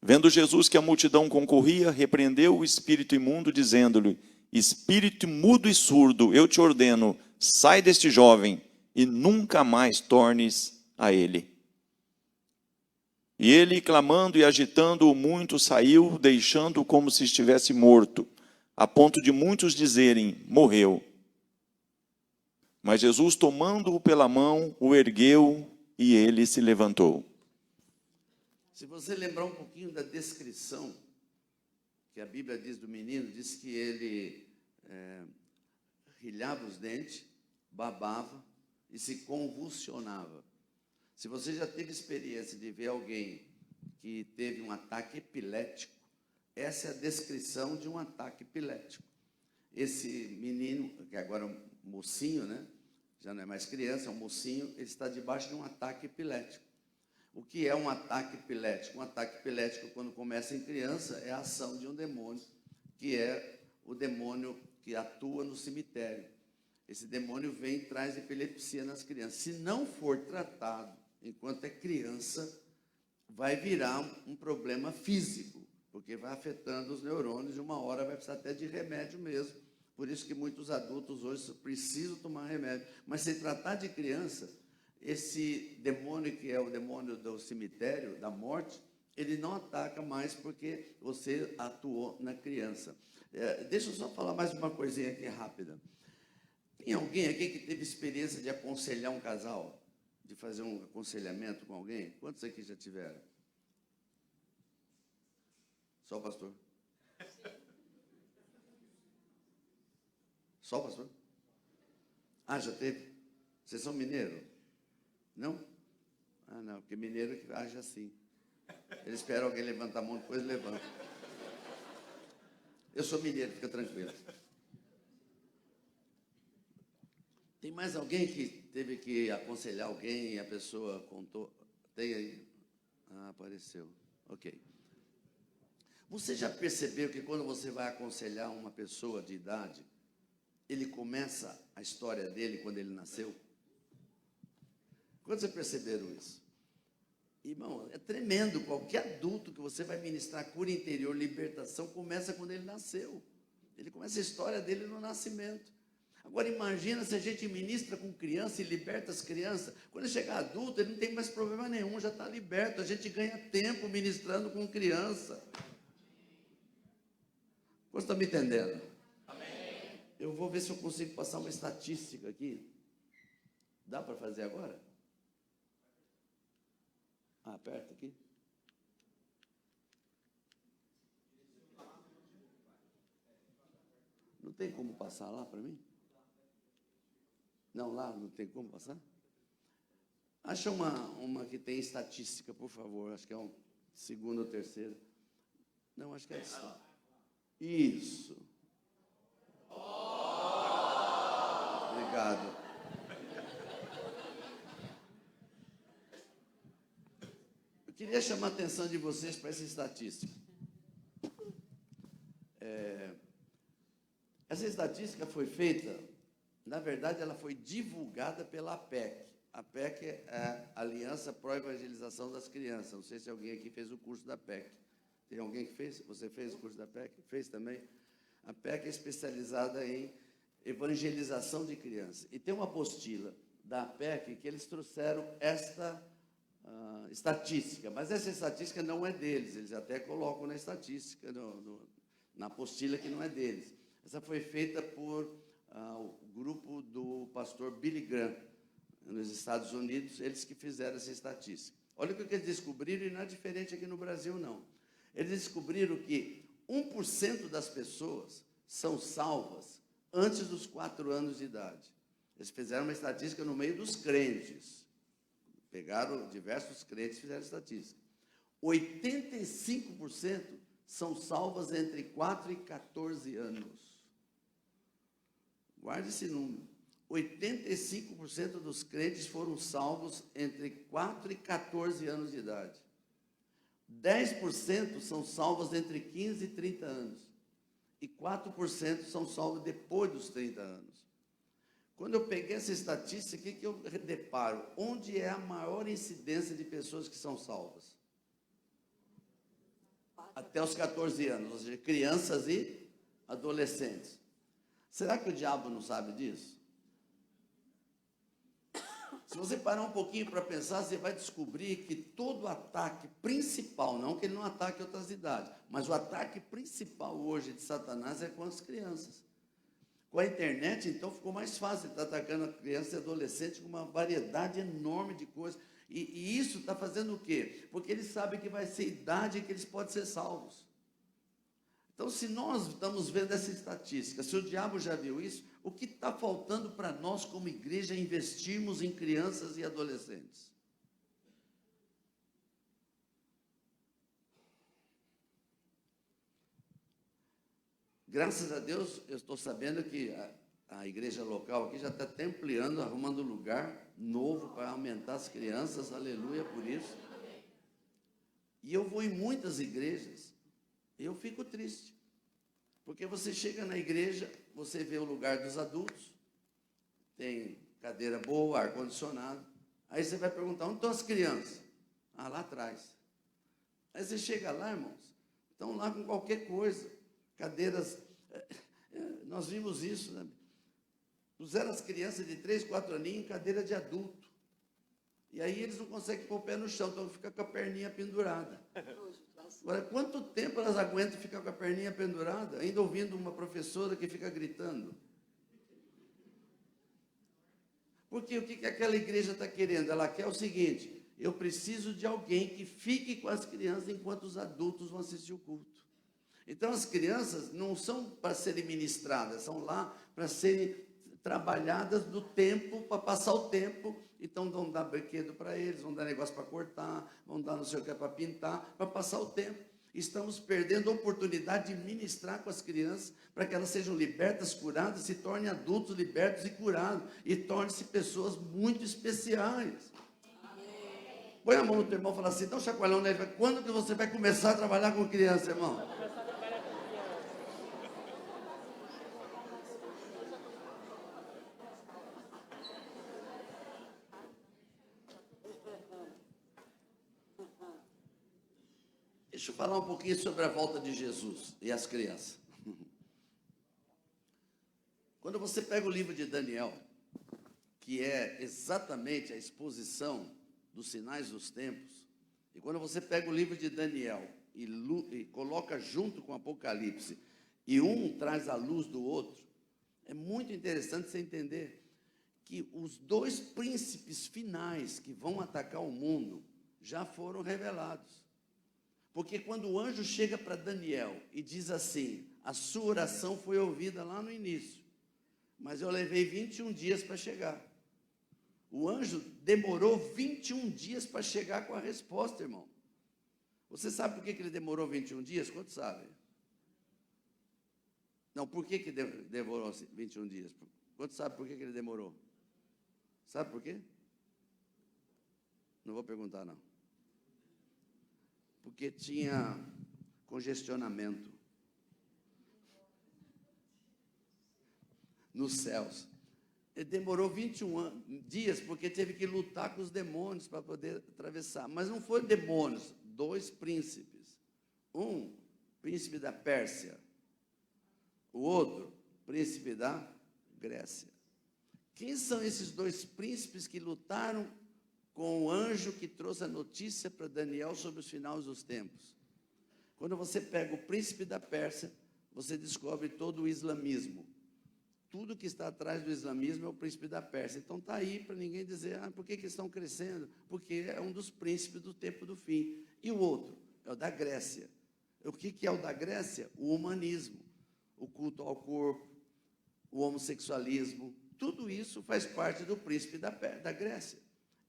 Vendo Jesus que a multidão concorria, repreendeu o espírito imundo, dizendo-lhe, espírito mudo e surdo, eu te ordeno, sai deste jovem e nunca mais tornes a ele. E ele, clamando e agitando-o muito, saiu, deixando-o como se estivesse morto, a ponto de muitos dizerem, morreu. Mas Jesus, tomando-o pela mão, o ergueu e ele se levantou. Se você lembrar um pouquinho da descrição que a Bíblia diz do menino, diz que ele rilhava os dentes, babava e se convulsionava. Se você já teve experiência de ver alguém que teve um ataque epilético, essa é a descrição de um ataque epilético. Esse menino, que agora é um mocinho, né? Já não é mais criança, é um mocinho, ele está debaixo de um ataque epilético. O que é um ataque epilético? Um ataque epilético, quando começa em criança, é a ação de um demônio, que é o demônio que atua no cemitério. Esse demônio vem e traz epilepsia nas crianças. Se não for tratado enquanto é criança, vai virar um problema físico, porque vai afetando os neurônios e uma hora vai precisar até de remédio mesmo. Por isso que muitos adultos hoje precisam tomar remédio. Mas se tratar de criança, esse demônio que é o demônio do cemitério, da morte, ele não ataca mais porque você atuou na criança. Deixa eu só falar mais uma coisinha aqui rápida. Tem alguém aqui que teve experiência de aconselhar um casal? De fazer um aconselhamento com alguém? Quantos aqui já tiveram? Só o pastor? Só o pastor? Ah, já teve? Vocês são mineiros? Não? Ah, não, porque mineiro que age assim. Ele espera alguém levantar a mão, depois levanta. Eu sou mineiro, fica tranquilo. Tem mais alguém que teve que aconselhar alguém e a pessoa contou? Tem aí? Ah, apareceu. Ok. Você já percebeu que quando você vai aconselhar uma pessoa de idade, ele começa a história dele quando ele nasceu? Quando vocês perceberam isso? Irmão, é tremendo. Qualquer adulto que você vai ministrar cura interior, libertação, começa quando ele nasceu. Ele começa a história dele no nascimento. Agora imagina se a gente ministra com criança e liberta as crianças. Quando ele chegar adulto, ele não tem mais problema nenhum, já está liberto. A gente ganha tempo ministrando com criança. Você está me entendendo? Amém. Eu vou ver se eu consigo passar uma estatística aqui. Dá para fazer agora? Ah, aperta aqui. Não tem como passar lá para mim? Não, lá não tem como passar? Acha uma que tem estatística, por favor. Acho que é um segundo ou terceiro. Não, acho que é isso. Isso. Obrigado. Eu queria chamar a atenção de vocês para essa estatística. Essa estatística foi feita, na verdade, ela foi divulgada pela APEC. A APEC é a Aliança Pró-Evangelização das Crianças. Não sei se alguém aqui fez o curso da APEC. Tem alguém que fez? Você fez o curso da APEC? Fez também? A APEC é especializada em evangelização de crianças. E tem uma apostila da APEC que eles trouxeram esta estatística, mas essa estatística não é deles, eles até colocam na estatística, na apostila que não é deles. Essa foi feita por o grupo do pastor Billy Graham, nos Estados Unidos, eles que fizeram essa estatística. Olha o que eles descobriram, e não é diferente aqui no Brasil, não. Eles descobriram que 1% das pessoas são salvas antes dos 4 anos de idade. Eles fizeram uma estatística no meio dos crentes. Pegaram diversos crentes e fizeram estatística. 85% são salvas entre 4 e 14 anos. Guarde esse número. 85% dos crentes foram salvos entre 4 e 14 anos de idade. 10% são salvos entre 15 e 30 anos. E 4% são salvos depois dos 30 anos. Quando eu peguei essa estatística, o que eu deparo? Onde é a maior incidência de pessoas que são salvas? Até os 14 anos, ou seja, crianças e adolescentes. Será que o diabo não sabe disso? Se você parar um pouquinho para pensar, você vai descobrir que todo ataque principal, não que ele não ataque outras idades, mas o ataque principal hoje de Satanás é com as crianças. Com a internet, então, ficou mais fácil. Ele está atacando a criança e adolescente com uma variedade enorme de coisas. E isso está fazendo o quê? Porque eles sabem que vai ser idade que eles podem ser salvos. Então, se nós estamos vendo essa estatística, se o diabo já viu isso, o que está faltando para nós, como igreja, é investirmos em crianças e adolescentes? Graças a Deus, eu estou sabendo que a igreja local aqui já está até ampliando, arrumando lugar novo para aumentar as crianças, aleluia por isso. E eu vou em muitas igrejas, e eu fico triste, porque você chega na igreja, você vê o lugar dos adultos, tem cadeira boa, ar-condicionado, aí você vai perguntar, onde estão as crianças? Ah, lá atrás. Aí você chega lá, irmãos, estão lá com qualquer coisa, cadeiras, nós vimos isso, né? Puseram as crianças de 3, 4 aninhos em cadeira de adulto. E aí eles não conseguem pôr o pé no chão, então fica com a perninha pendurada. Agora, quanto tempo elas aguentam ficar com a perninha pendurada, ainda ouvindo uma professora que fica gritando? Porque o que aquela igreja está querendo? Ela quer o seguinte, eu preciso de alguém que fique com as crianças enquanto os adultos vão assistir o culto. Então, as crianças não são para serem ministradas, são lá para serem trabalhadas do tempo, para passar o tempo. Então, vão dar brinquedo para eles, vão dar negócio para cortar, vão dar não sei o que para pintar, para passar o tempo. Estamos perdendo a oportunidade de ministrar com as crianças, para que elas sejam libertas, curadas, se tornem adultos libertos e curados, e tornem-se pessoas muito especiais. Põe a mão no teu irmão e fala assim, dá um chacoalhão nele, quando que você vai começar a trabalhar com criança, irmão? Deixa eu falar um pouquinho sobre a volta de Jesus e as crianças. Quando você pega o livro de Daniel, que é exatamente a exposição dos sinais dos tempos, e quando você pega o livro de Daniel e coloca junto com o Apocalipse, e um traz a luz do outro, é muito interessante você entender que os 2 príncipes finais que vão atacar o mundo já foram revelados. Porque quando o anjo chega para Daniel e diz assim, a sua oração foi ouvida lá no início, mas eu levei 21 dias para chegar. O anjo demorou 21 dias para chegar com a resposta, irmão. Você sabe por que ele demorou 21 dias? Quantos sabem? Não, por que demorou 21 dias? Quantos sabem por que ele demorou? Sabe por quê? Não vou perguntar, não. Porque tinha congestionamento nos céus. Ele demorou 21 dias, porque teve que lutar com os demônios para poder atravessar. Mas não foi demônios, 2 príncipes. Um, príncipe da Pérsia. O outro, príncipe da Grécia. Quem são esses dois príncipes que lutaram com o anjo que trouxe a notícia para Daniel sobre os finais dos tempos? Quando você pega o príncipe da Pérsia, você descobre todo o islamismo. Tudo que está atrás do islamismo é o príncipe da Pérsia. Então está aí para ninguém dizer, por que estão crescendo? Porque é um dos príncipes do tempo do fim. E o outro é o da Grécia. O que é o da Grécia? O humanismo, o culto ao corpo, o homossexualismo. Tudo isso faz parte do príncipe da Grécia.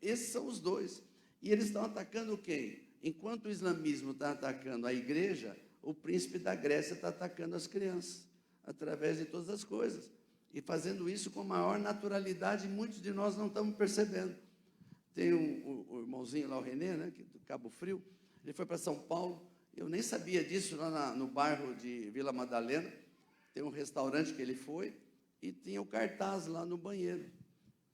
Esses são os dois. E eles estão atacando quem? Enquanto o islamismo está atacando a igreja, o príncipe da Grécia está atacando as crianças, através de todas as coisas. E fazendo isso com maior naturalidade, muitos de nós não estamos percebendo. Tem o irmãozinho lá, o Renê, né, do Cabo Frio, ele foi para São Paulo, eu nem sabia disso, lá no bairro de Vila Madalena, tem um restaurante que ele foi, e tinha o cartaz lá no banheiro,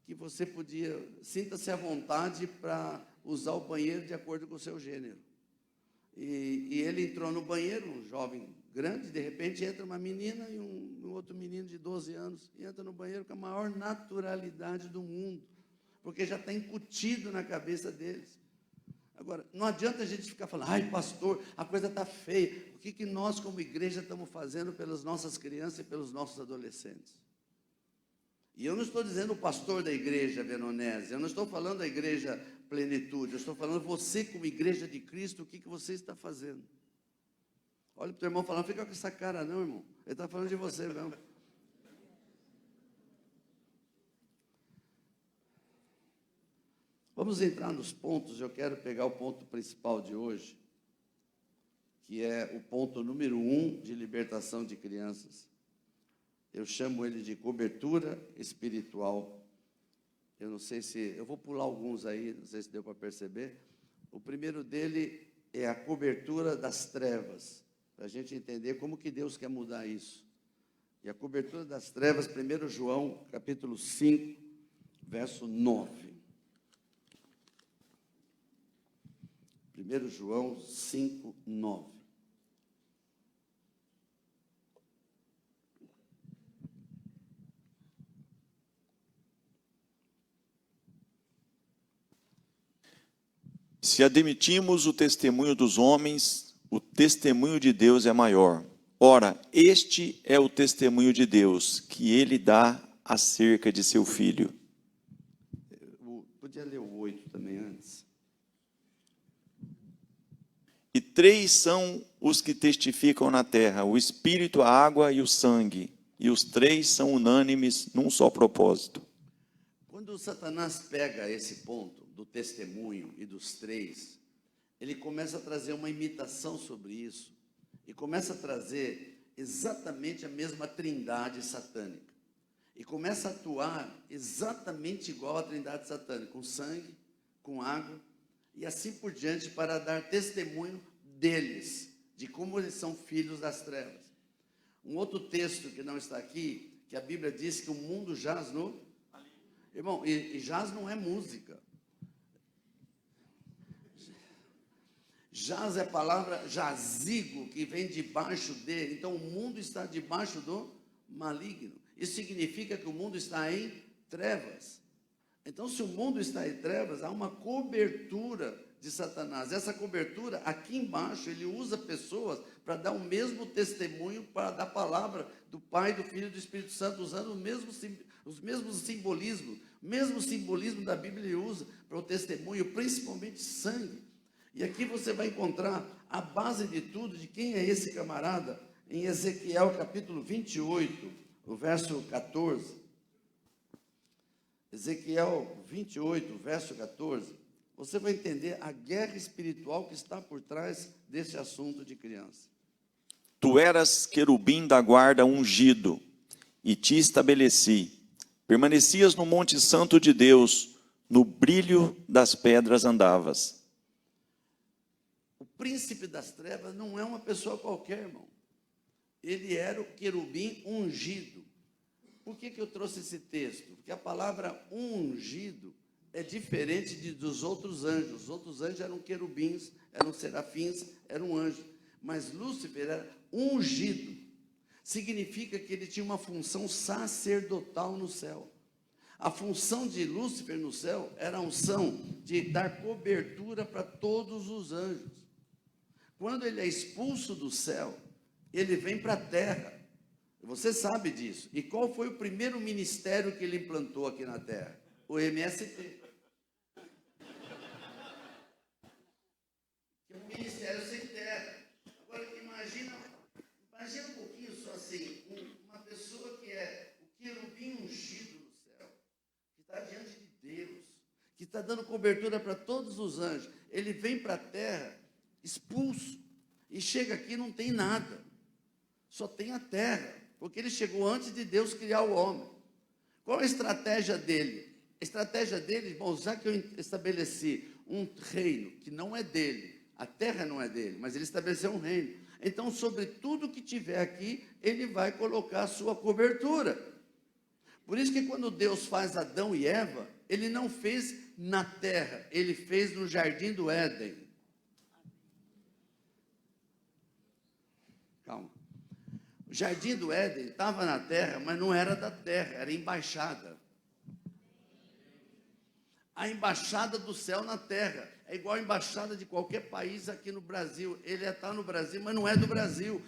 que você podia, sinta-se à vontade para usar o banheiro de acordo com o seu gênero. E ele entrou no banheiro, um jovem grande, de repente entra uma menina e um outro menino de 12 anos, e entra no banheiro com a maior naturalidade do mundo, porque já está incutido na cabeça deles. Agora, não adianta a gente ficar falando, ai pastor, a coisa está feia. O que nós como igreja estamos fazendo pelas nossas crianças e pelos nossos adolescentes? E eu não estou dizendo o pastor da igreja Veronese, eu não estou falando da igreja Plenitude, eu estou falando você como igreja de Cristo, o que você está fazendo? Olha para o teu irmão falando, não fica com essa cara não, irmão, ele está falando de você mesmo. Vamos entrar nos pontos, eu quero pegar o ponto principal de hoje, que é o ponto número 1 de libertação de crianças. Eu chamo ele de cobertura espiritual. Eu não sei se, eu vou pular alguns aí, não sei se deu para perceber. O primeiro dele é a cobertura das trevas, para a gente entender como que Deus quer mudar isso. E a cobertura das trevas, 1 João, capítulo 5, verso 9. 1 João 5, 9. Se admitimos o testemunho dos homens, o testemunho de Deus é maior. Ora, este é o testemunho de Deus, que ele dá acerca de seu Filho. Podia ler o 8 também antes. E 3 são os que testificam na terra, o Espírito, a água e o sangue. E os 3 são unânimes num só propósito. Quando Satanás pega esse ponto do testemunho e dos 3, ele começa a trazer uma imitação sobre isso, e começa a trazer exatamente a mesma trindade satânica, e começa a atuar exatamente igual à trindade satânica, com sangue, com água, e assim por diante, para dar testemunho deles, de como eles são filhos das trevas. Um outro texto que não está aqui, que a Bíblia diz que o mundo jaz no... Irmão, e jaz não é música. Jaz é a palavra jazigo, que vem debaixo de. Então, o mundo está debaixo do maligno. Isso significa que o mundo está em trevas. Então, se o mundo está em trevas, há uma cobertura de Satanás. Essa cobertura, aqui embaixo, ele usa pessoas para dar o mesmo testemunho da palavra do Pai, do Filho e do Espírito Santo, usando os mesmos simbolismos. O mesmo simbolismo da Bíblia ele usa para o testemunho, principalmente sangue. E aqui você vai encontrar a base de tudo, de quem é esse camarada, em Ezequiel capítulo 28, o verso 14. Ezequiel 28, verso 14. Você vai entender a guerra espiritual que está por trás desse assunto de criança. Tu eras querubim da guarda ungido, e te estabeleci. Permanecias no monte santo de Deus, no brilho das pedras andavas. O príncipe das trevas não é uma pessoa qualquer, irmão. Ele era o querubim ungido. Por que eu trouxe esse texto? Porque a palavra ungido é diferente dos outros anjos. Os outros anjos eram querubins, eram serafins, eram anjos. Mas Lúcifer era ungido. significa que ele tinha uma função sacerdotal no céu. A função de Lúcifer no céu era a unção de dar cobertura para todos os anjos. Quando ele é expulso do céu, ele vem para a terra. Você sabe disso. E qual foi o primeiro ministério que ele implantou aqui na terra? O MST. Que é um ministério sem terra. Agora, imagina um pouquinho só assim, uma pessoa que é o querubim ungido no céu, que está diante de Deus, que está dando cobertura para todos os anjos. Ele vem para a terra expulso e chega aqui e não tem nada, só tem a terra, porque ele chegou antes de Deus criar o homem. Qual a estratégia dele? A estratégia dele, irmãos, já que eu estabeleci um reino que não é dele, a terra não é dele, mas ele estabeleceu um reino. Então, sobre tudo que tiver aqui, ele vai colocar a sua cobertura. Por isso que quando Deus faz Adão e Eva, ele não fez na terra, ele fez no jardim do Éden. Calma. O jardim do Éden estava na terra, mas não era da terra, era embaixada. A embaixada do céu na terra é igual a embaixada de qualquer país aqui no Brasil. Ele está no Brasil, mas não é do Brasil.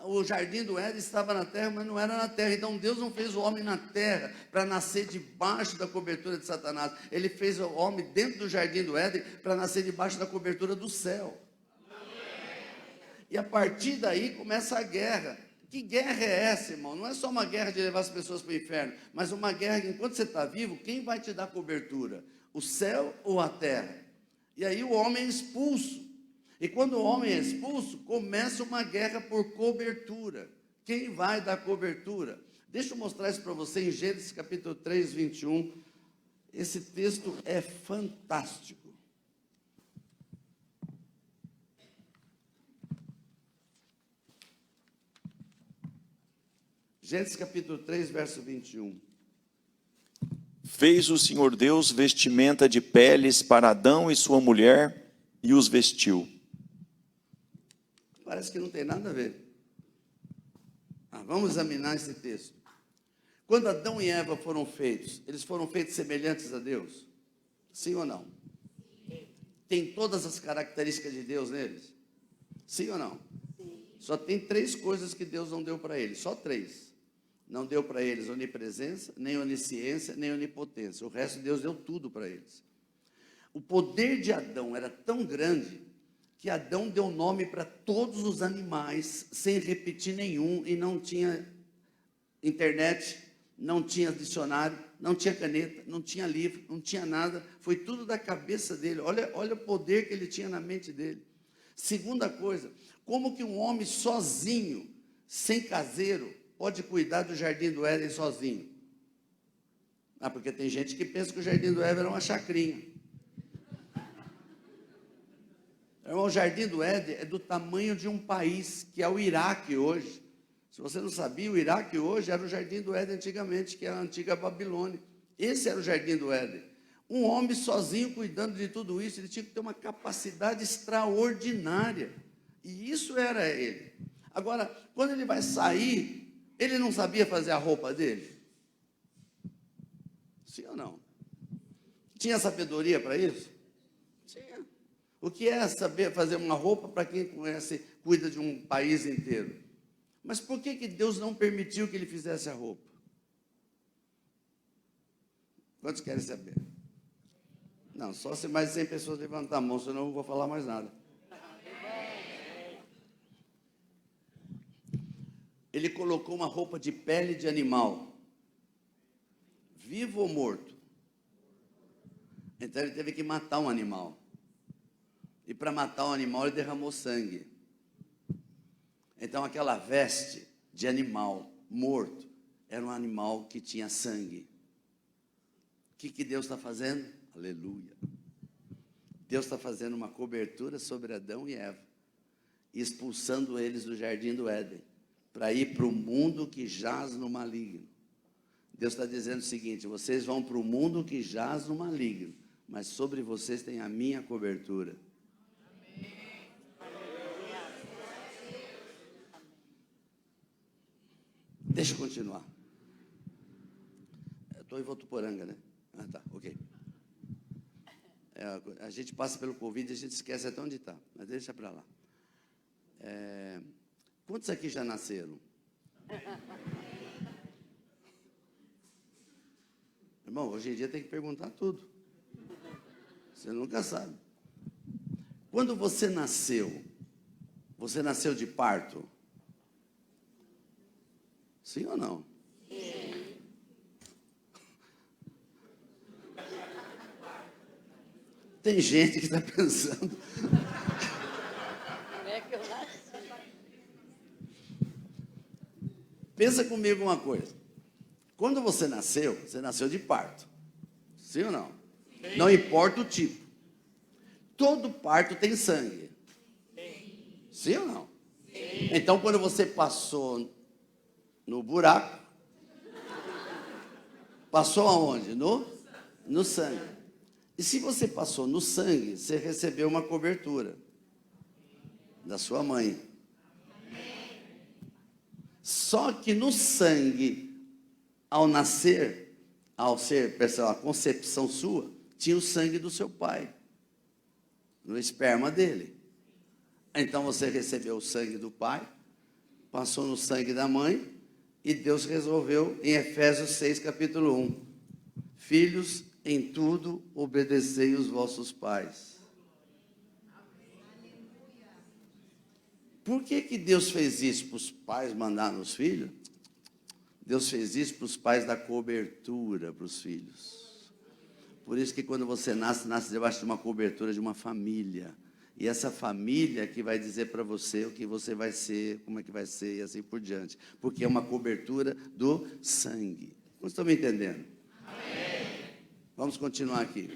O jardim do Éden estava na terra, mas não era na terra. Então Deus não fez o homem na terra para nascer debaixo da cobertura de Satanás. Ele fez o homem dentro do jardim do Éden para nascer debaixo da cobertura do céu. E a partir daí começa a guerra. Que guerra é essa, irmão? Não é só uma guerra de levar as pessoas para o inferno, mas uma guerra que, enquanto você está vivo, quem vai te dar cobertura? O céu ou a terra? E aí o homem é expulso. E quando o homem é expulso, começa uma guerra por cobertura. Quem vai dar cobertura? Deixa eu mostrar isso para você em Gênesis capítulo 3, 21. Esse texto é fantástico. Gênesis capítulo 3, verso 21. Fez o Senhor Deus vestimenta de peles para Adão e sua mulher e os vestiu. Parece que não tem nada a ver. Vamos examinar esse texto. Quando Adão e Eva foram feitos, eles foram feitos semelhantes a Deus? Sim ou não? Tem todas as características de Deus neles? Sim ou não? Só tem 3 coisas que Deus não deu para eles, só 3. Não deu para eles onipresença, nem onisciência, nem onipotência. O resto Deus deu tudo para eles. O poder de Adão era tão grande que Adão deu nome para todos os animais, sem repetir nenhum, e não tinha internet, não tinha dicionário, não tinha caneta, não tinha livro, não tinha nada. Foi tudo da cabeça dele. Olha o poder que ele tinha na mente dele. Segunda coisa, como que um homem sozinho, sem caseiro, pode cuidar do jardim do Éden sozinho? Porque tem gente que pensa que o jardim do Éden era uma chacrinha. O jardim do Éden é do tamanho de um país, que é o Iraque hoje. Se você não sabia, o Iraque hoje era o jardim do Éden antigamente, que era a antiga Babilônia. Esse era o jardim do Éden. Um homem sozinho cuidando de tudo isso, ele tinha que ter uma capacidade extraordinária. E isso era ele. Agora, quando ele vai sair, ele não sabia fazer a roupa dele? Sim ou não? Tinha sabedoria para isso? Tinha. O que é saber fazer uma roupa para quem conhece, cuida de um país inteiro? Mas por que Deus não permitiu que ele fizesse a roupa? Quantos querem saber? Não, só se mais 100 pessoas levantar a mão, senão eu não vou falar mais nada. Ele colocou uma roupa de pele de animal, vivo ou morto. Então ele teve que matar um animal. E para matar um animal ele derramou sangue. Então aquela veste de animal morto era um animal que tinha sangue. O que Deus está fazendo? Aleluia. Deus está fazendo uma cobertura sobre Adão e Eva, expulsando eles do jardim do Éden, para ir para o mundo que jaz no maligno. Deus está dizendo o seguinte: vocês vão para o mundo que jaz no maligno, mas sobre vocês tem a minha cobertura. Deixa eu continuar. Eu estou em Votuporanga, né? Ah, tá, ok. A gente passa pelo Covid e a gente esquece até onde está, mas deixa para lá. Quantos aqui já nasceram? Irmão, hoje em dia tem que perguntar tudo. Você nunca sabe. Quando você nasceu de parto? Sim ou não? Sim. Tem gente que está pensando. Como é que eu nasci? Pensa comigo uma coisa. Quando você nasceu de parto. Sim ou não? Sim. Não importa o tipo. Todo parto tem sangue. Sim, sim ou não? Sim. Então, quando você passou no buraco, passou aonde? No sangue. E se você passou no sangue, você recebeu uma cobertura da sua mãe. Só que no sangue, ao nascer, ao ser a concepção sua, tinha o sangue do seu pai, no esperma dele. Então você recebeu o sangue do pai, passou no sangue da mãe, e Deus resolveu, em Efésios 6, capítulo 1, filhos, em tudo obedecei os vossos pais. Por que Deus fez isso para os pais mandar nos filhos? Deus fez isso para os pais dar cobertura para os filhos. Por isso que quando você nasce debaixo de uma cobertura de uma família. E essa família que vai dizer para você o que você vai ser, como é que vai ser e assim por diante. Porque é uma cobertura do sangue. Vocês estão me entendendo? Amém. Vamos continuar aqui.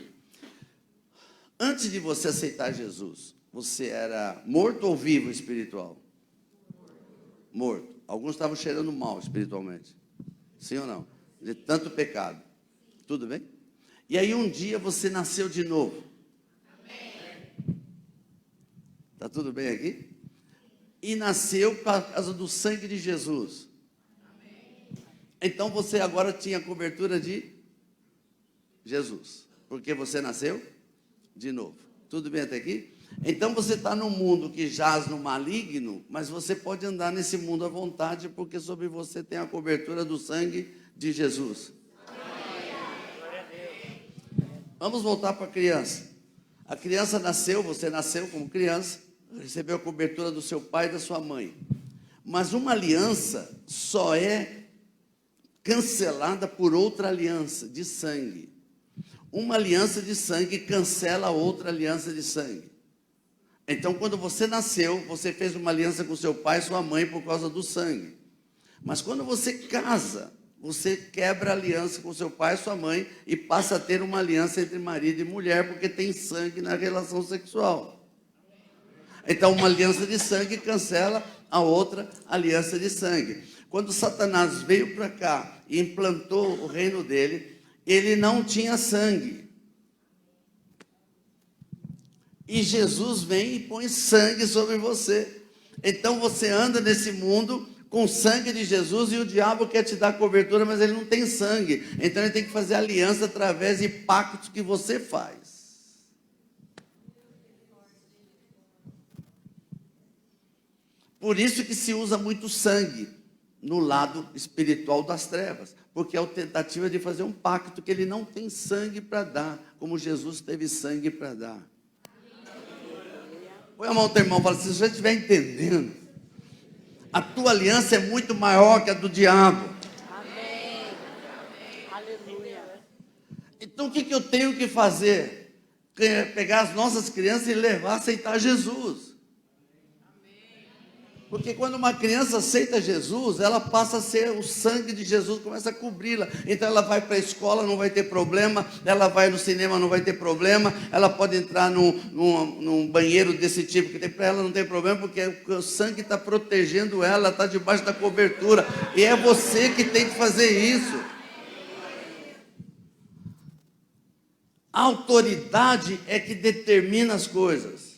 Antes de você aceitar Jesus, você era morto ou vivo espiritual? Morto. Alguns estavam cheirando mal espiritualmente. Sim ou não? De tanto pecado. Tudo bem? E aí um dia você nasceu de novo. Está tudo bem aqui? E nasceu por causa do sangue de Jesus. Então você agora tinha a cobertura de Jesus. Porque você nasceu de novo. Tudo bem até aqui? Então você está num mundo que jaz no maligno, mas você pode andar nesse mundo à vontade, porque sobre você tem a cobertura do sangue de Jesus. Vamos voltar para a criança. A criança nasceu, você nasceu como criança, recebeu a cobertura do seu pai e da sua mãe. Mas uma aliança só é cancelada por outra aliança de sangue. Uma aliança de sangue cancela outra aliança de sangue. Então, quando você nasceu, você fez uma aliança com seu pai e sua mãe por causa do sangue. Mas quando você casa, você quebra a aliança com seu pai e sua mãe e passa a ter uma aliança entre marido e mulher, porque tem sangue na relação sexual. Então, uma aliança de sangue cancela a outra aliança de sangue. Quando Satanás veio para cá e implantou o reino dele, ele não tinha sangue. E Jesus vem e põe sangue sobre você. Então você anda nesse mundo com o sangue de Jesus e o diabo quer te dar cobertura, mas ele não tem sangue. Então ele tem que fazer aliança através de pactos que você faz. Por isso que se usa muito sangue no lado espiritual das trevas, porque é a tentativa de fazer um pacto que ele não tem sangue para dar, como Jesus teve sangue para dar. Põe a mão no teu irmão e fala, se você estiver entendendo, a tua aliança é muito maior que a do diabo. Amém. Aleluia. Então o que eu tenho que fazer? Pegar as nossas crianças e levar a aceitar Jesus. Porque quando uma criança aceita Jesus, ela passa a ser, o sangue de Jesus começa a cobri-la. Então ela vai para a escola, não vai ter problema. Ela vai no cinema, não vai ter problema. Ela pode entrar num banheiro desse tipo, que tem para ela não tem problema, porque o sangue está protegendo ela, está debaixo da cobertura. E é você que tem que fazer isso. A autoridade é que determina as coisas.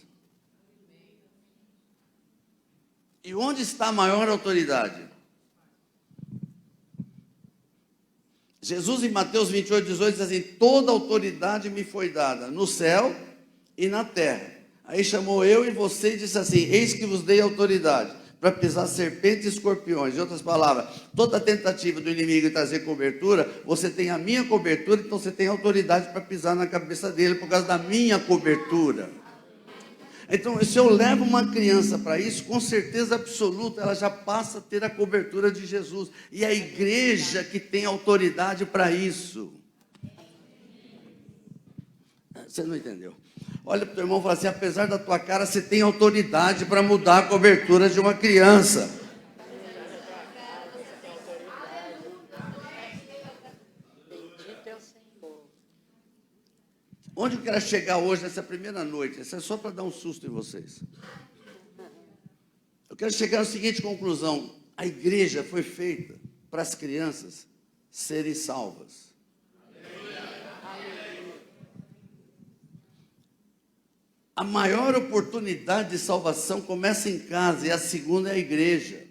E onde está a maior autoridade? Jesus, em Mateus 28:18, diz assim: toda autoridade me foi dada no céu e na terra. Aí chamou eu e você e disse assim: eis que vos dei autoridade para pisar serpentes e escorpiões. Em outras palavras, toda tentativa do inimigo de trazer cobertura, você tem a minha cobertura, então você tem autoridade para pisar na cabeça dele por causa da minha cobertura. Então, se eu levo uma criança para isso, com certeza absoluta, ela já passa a ter a cobertura de Jesus. E é a igreja que tem autoridade para isso. Você não entendeu? Olha para o teu irmão e fala assim: apesar da tua cara, você tem autoridade para mudar a cobertura de uma criança. Bendito é o Senhor. Onde eu quero chegar hoje, nessa primeira noite? Isso é só para dar um susto em vocês. Eu quero chegar à seguinte conclusão: a igreja foi feita para as crianças serem salvas. A maior oportunidade de salvação começa em casa, e a segunda é a igreja.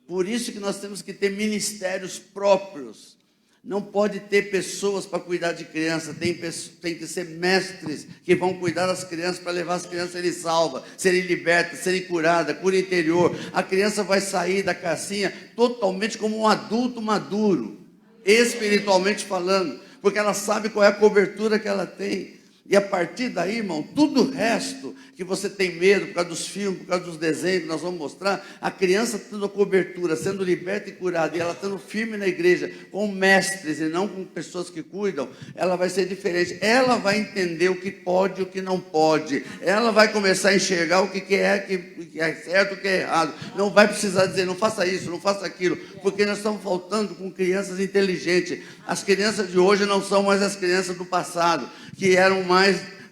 Por isso que nós temos que ter ministérios próprios. Não pode ter pessoas para cuidar de criança, tem que ser mestres que vão cuidar das crianças para levar as crianças a serem salvas, serem libertas, serem curadas, cura interior. A criança vai sair da casinha totalmente como um adulto maduro, espiritualmente falando, porque ela sabe qual é a cobertura que ela tem. E a partir daí, irmão, tudo o resto que você tem medo por causa dos filmes, por causa dos desenhos que nós vamos mostrar, a criança tendo a cobertura, sendo liberta e curada, e ela estando firme na igreja, com mestres e não com pessoas que cuidam, ela vai ser diferente. Ela vai entender o que pode e o que não pode. Ela vai começar a enxergar o que é certo e o que é errado. Não vai precisar dizer: não faça isso, não faça aquilo, porque nós estamos faltando com crianças inteligentes. As crianças de hoje não são mais as crianças do passado, que eram mais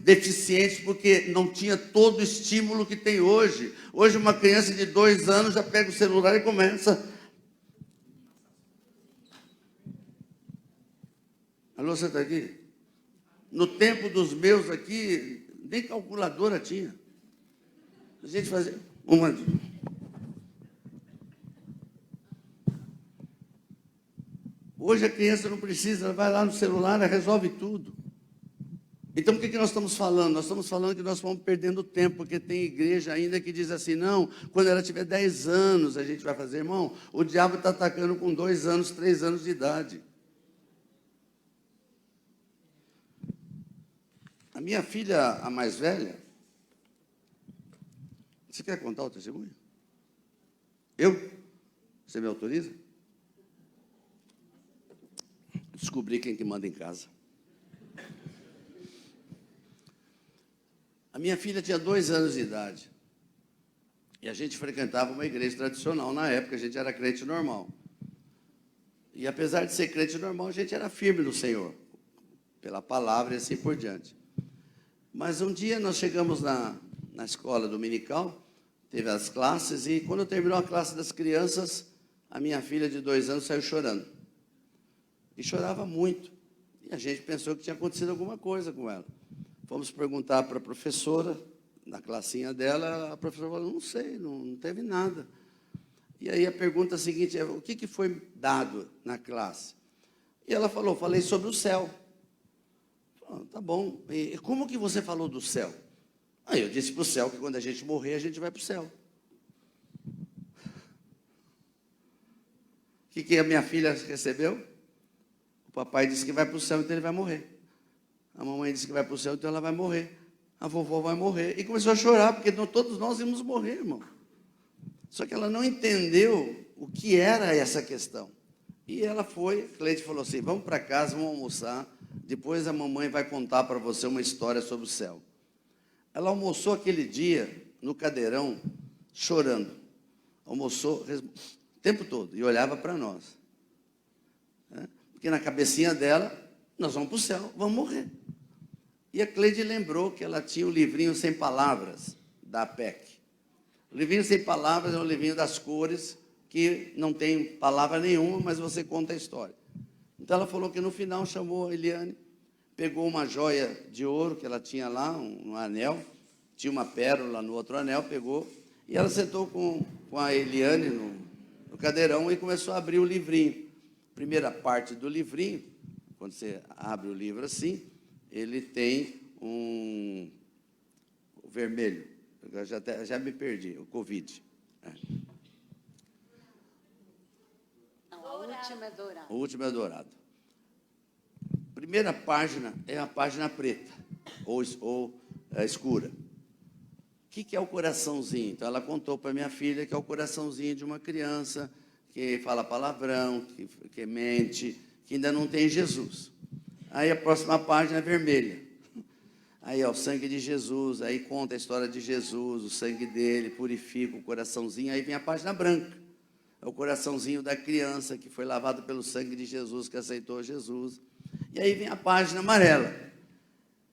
deficientes porque não tinha todo o estímulo que tem hoje. Hoje uma criança de 2 anos já pega o celular e começa. Alô, você está aqui? No tempo dos meus aqui, nem calculadora tinha. A gente fazia uma... Hoje a criança não precisa, ela vai lá no celular, ela resolve tudo. Então, o que nós estamos falando? Nós estamos falando que nós vamos perdendo tempo, porque tem igreja ainda que diz assim: não, quando ela tiver 10 anos a gente vai fazer. Irmão, o diabo está atacando com 2 anos, 3 anos de idade. A minha filha, a mais velha... Você quer contar o testemunho? Eu? Você me autoriza? Descobri quem que manda em casa. A minha filha tinha 2 anos de idade. E a gente frequentava uma igreja tradicional. Na época, a gente era crente normal. E apesar de ser crente normal, a gente era firme no Senhor, pela palavra e assim por diante. Mas um dia nós chegamos na escola dominical, teve as classes, e quando terminou a classe das crianças, a minha filha de 2 anos saiu chorando. E chorava muito. E a gente pensou que tinha acontecido alguma coisa com ela. Fomos perguntar para a professora, na classinha dela, a professora falou: não sei, não teve nada. E aí a pergunta seguinte é: o que foi dado na classe? E ela falou: falei sobre o céu. Falei: tá bom, e como que você falou do céu? Aí eu disse para o céu que quando a gente morrer, a gente vai para o céu. O que a minha filha recebeu? O papai disse que vai para o céu, então ele vai morrer. A mamãe disse que vai para o céu, então ela vai morrer. A vovó vai morrer. E começou a chorar, porque todos nós íamos morrer, irmão. Só que ela não entendeu o que era essa questão. E ela foi, Cleide falou assim: vamos para casa, vamos almoçar. Depois a mamãe vai contar para você uma história sobre o céu. Ela almoçou aquele dia, no cadeirão, chorando. Almoçou o tempo todo e olhava para nós. Porque na cabecinha dela, nós vamos para o céu, vamos morrer. E a Cleide lembrou que ela tinha o livrinho Sem Palavras, da APEC. O livrinho Sem Palavras é um livrinho das cores, que não tem palavra nenhuma, mas você conta a história. Então ela falou que no final chamou a Eliane, pegou uma joia de ouro que ela tinha lá, um anel, tinha uma pérola no outro anel, pegou, e ela sentou com a Eliane no cadeirão e começou a abrir o livrinho. Primeira parte do livrinho quando você abre o livro assim, ele tem o vermelho. Eu já me perdi, o Covid. Não, a última é dourada. O último é dourado. Primeira página é a página preta, ou escura. O que é o coraçãozinho? Então, ela contou para minha filha que é o coraçãozinho de uma criança que fala palavrão, que mente, que ainda não tem Jesus. Aí a próxima página é vermelha. Aí, ó, o sangue de Jesus, aí conta a história de Jesus, o sangue dele purifica o coraçãozinho. Aí vem a página branca. É o coraçãozinho da criança que foi lavado pelo sangue de Jesus, que aceitou Jesus. E aí vem a página amarela.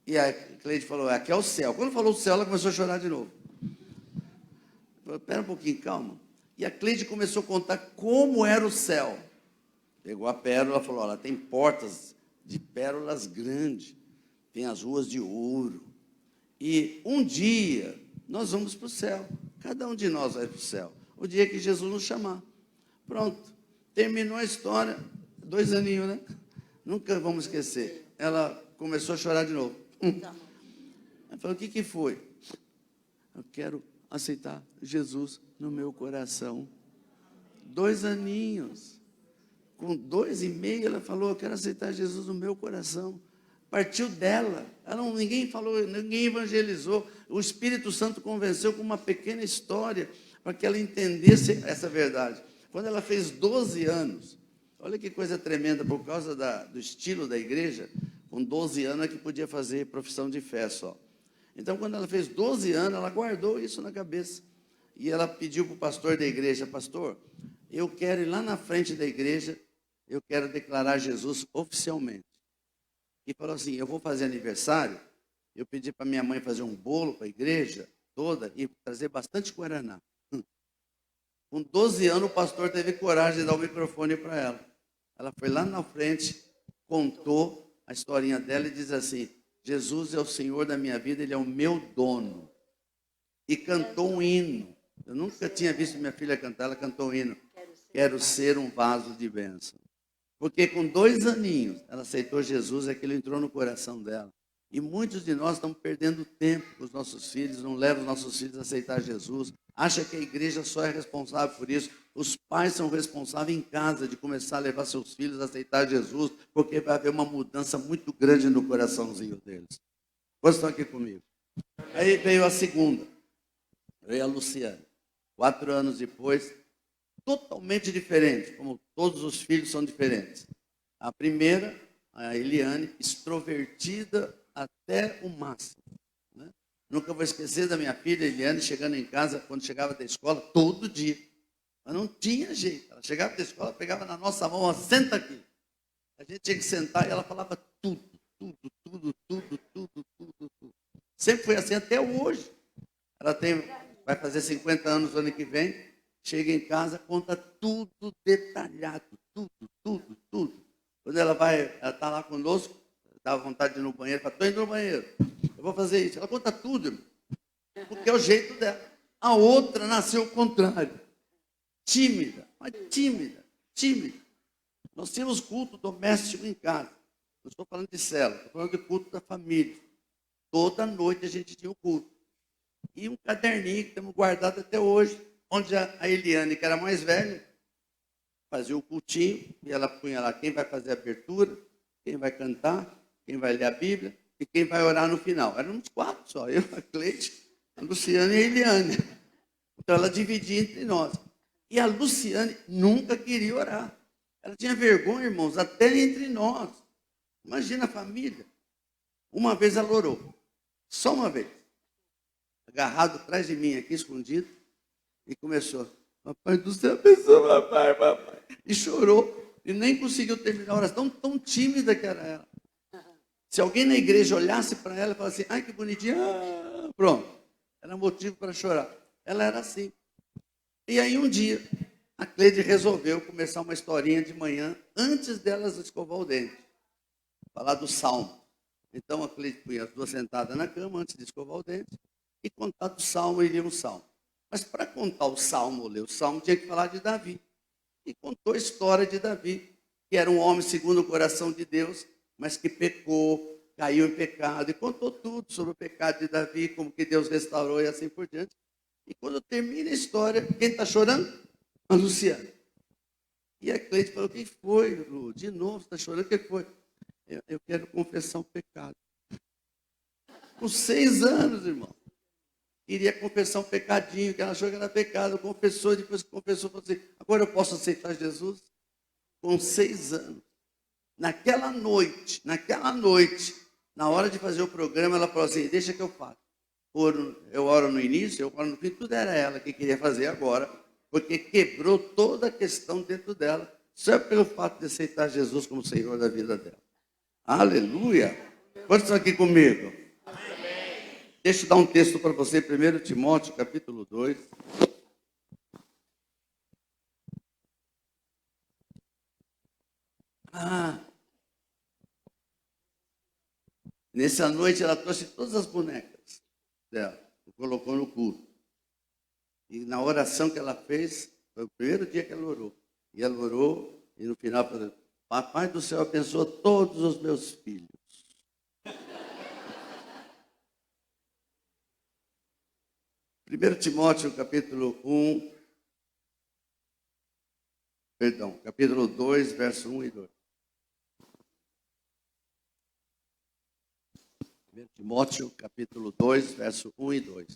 E a Cleide falou, aqui é o céu. Quando falou o céu, ela começou a chorar de novo. Falei, pera um pouquinho, calma. E a Cleide começou a contar como era o céu. Pegou a pérola e falou, olha, tem portas de pérolas grandes, tem as ruas de ouro. E um dia nós vamos para o céu. Cada um de nós vai para o céu. O dia que Jesus nos chamar. Pronto. Terminou a história. 2 aninhos, né? Nunca vamos esquecer. Ela começou a chorar de novo. Ela falou, o que foi? Eu quero aceitar Jesus no meu coração. 2 aninhos. Com 2,5, ela falou, eu quero aceitar Jesus no meu coração. Partiu dela. Ninguém falou, ninguém evangelizou. O Espírito Santo convenceu com uma pequena história para que ela entendesse essa verdade. Quando ela fez 12 anos, olha que coisa tremenda, por causa do estilo da igreja, com 12 anos é que podia fazer profissão de fé só. Então, quando ela fez 12 anos, ela guardou isso na cabeça. E ela pediu para o pastor da igreja, pastor, eu quero ir lá na frente da igreja, eu quero declarar Jesus oficialmente. E falou assim, eu vou fazer aniversário, eu pedi para minha mãe fazer um bolo para a igreja toda e trazer bastante guaraná. Com 12 anos, o pastor teve coragem de dar o microfone para ela. Ela foi lá na frente, contou a historinha dela e diz assim, Jesus é o Senhor da minha vida, Ele é o meu dono. E cantou um hino. Eu nunca tinha visto minha filha cantar, ela cantou um hino. Quero ser um vaso de bênção. Porque com 2 aninhos, ela aceitou Jesus, aquilo entrou no coração dela. E muitos de nós estamos perdendo tempo com os nossos filhos, não levam os nossos filhos a aceitar Jesus. Acha que a igreja só é responsável por isso. Os pais são responsáveis em casa de começar a levar seus filhos a aceitar Jesus, porque vai haver uma mudança muito grande no coraçãozinho deles. Vocês estão aqui comigo? Aí veio a segunda, veio a Luciane. 4 anos depois, totalmente diferente, como todos os filhos são diferentes. A primeira, a Eliane, extrovertida até o máximo. Né? Nunca vou esquecer da minha filha, Eliane, chegando em casa, quando chegava da escola, todo dia. Mas não tinha jeito. Ela chegava da escola, pegava na nossa mão, ó, senta aqui. A gente tinha que sentar e ela falava tudo. Sempre foi assim até hoje. Ela vai fazer 50 anos no ano que vem, chega em casa, conta tudo detalhado, tudo. Quando ela está lá conosco, dá vontade de ir no banheiro, fala, estou indo no banheiro, eu vou fazer isso. Ela conta tudo, irmão, porque é o jeito dela. A outra nasceu o contrário, tímida. Nós tínhamos culto doméstico em casa. Não estou falando de célula, estou falando de culto da família. Toda noite a gente tinha o culto. E um caderninho que temos guardado até hoje, onde a Eliane, que era mais velha, fazia o cultinho, e ela punha lá quem vai fazer a abertura, quem vai cantar, quem vai ler a Bíblia e quem vai orar no final. Éramos 4 só, eu, a Cleide, a Luciane e a Eliane. Então ela dividia entre nós. E a Luciane nunca queria orar. Ela tinha vergonha, irmãos, até entre nós. Imagina a família. Uma vez ela orou, só uma vez. Agarrado atrás de mim aqui, escondido, e começou, papai do céu, abençoa, papai. E chorou, e nem conseguiu terminar a oração, tão tímida que era ela. Se alguém na igreja olhasse para ela e falasse assim, ai que bonitinha, pronto, era motivo para chorar. Ela era assim. E aí um dia, a Cleide resolveu começar uma historinha de manhã, antes delas escovar o dente, falar do Salmo. Então a Cleide punha as 2 sentadas na cama, antes de escovar o dente, e contar do Salmo e ler um Salmo. Mas para contar o Salmo, ou ler o Salmo, tinha que falar de Davi. E contou a história de Davi. que era um homem segundo o coração de Deus, mas que pecou, caiu em pecado, e contou tudo sobre o pecado de Davi, como que Deus restaurou e assim por diante. E quando termina a história, quem está chorando? A Luciana. E a Cleide falou: o que foi, Lu? De novo, você está chorando? O que foi? Eu quero confessar um pecado. Com 6 anos, irmão. Queria confessar um pecadinho, que ela achou que era pecado. Confessou, depois que confessou, falou assim: agora eu posso aceitar Jesus? Com 6 anos. Naquela noite, na hora de fazer o programa, ela falou assim: deixa que eu faço. Eu oro no início, eu oro no fim, tudo era ela que queria fazer agora, porque quebrou toda a questão dentro dela, só pelo fato de aceitar Jesus como Senhor da vida dela. Aleluia! Quantos estão aqui comigo? Amém. Deixa eu dar um texto para você, 1 Timóteo, capítulo 2. Nessa noite ela trouxe todas as bonecas dela e colocou no culto. E na oração que ela fez, foi o primeiro dia que ela orou. E ela orou, e no final falou: Papai do céu abençoa todos os meus filhos. Primeiro Timóteo, capítulo 2, verso 1 e 2. 1 Timóteo, capítulo 2, verso 1 e 2.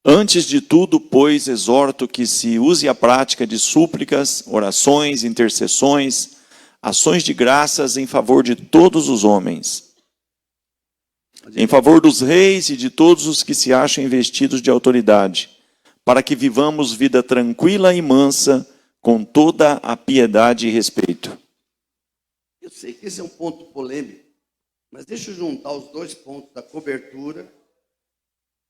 Antes de tudo, pois, exorto que se use a prática de súplicas, orações, intercessões, ações de graças em favor de todos os homens, em favor dos reis e de todos os que se acham investidos de autoridade, para que vivamos vida tranquila e mansa, com toda a piedade e respeito. Eu sei que esse é um ponto polêmico, mas deixa eu juntar os 2 pontos da cobertura,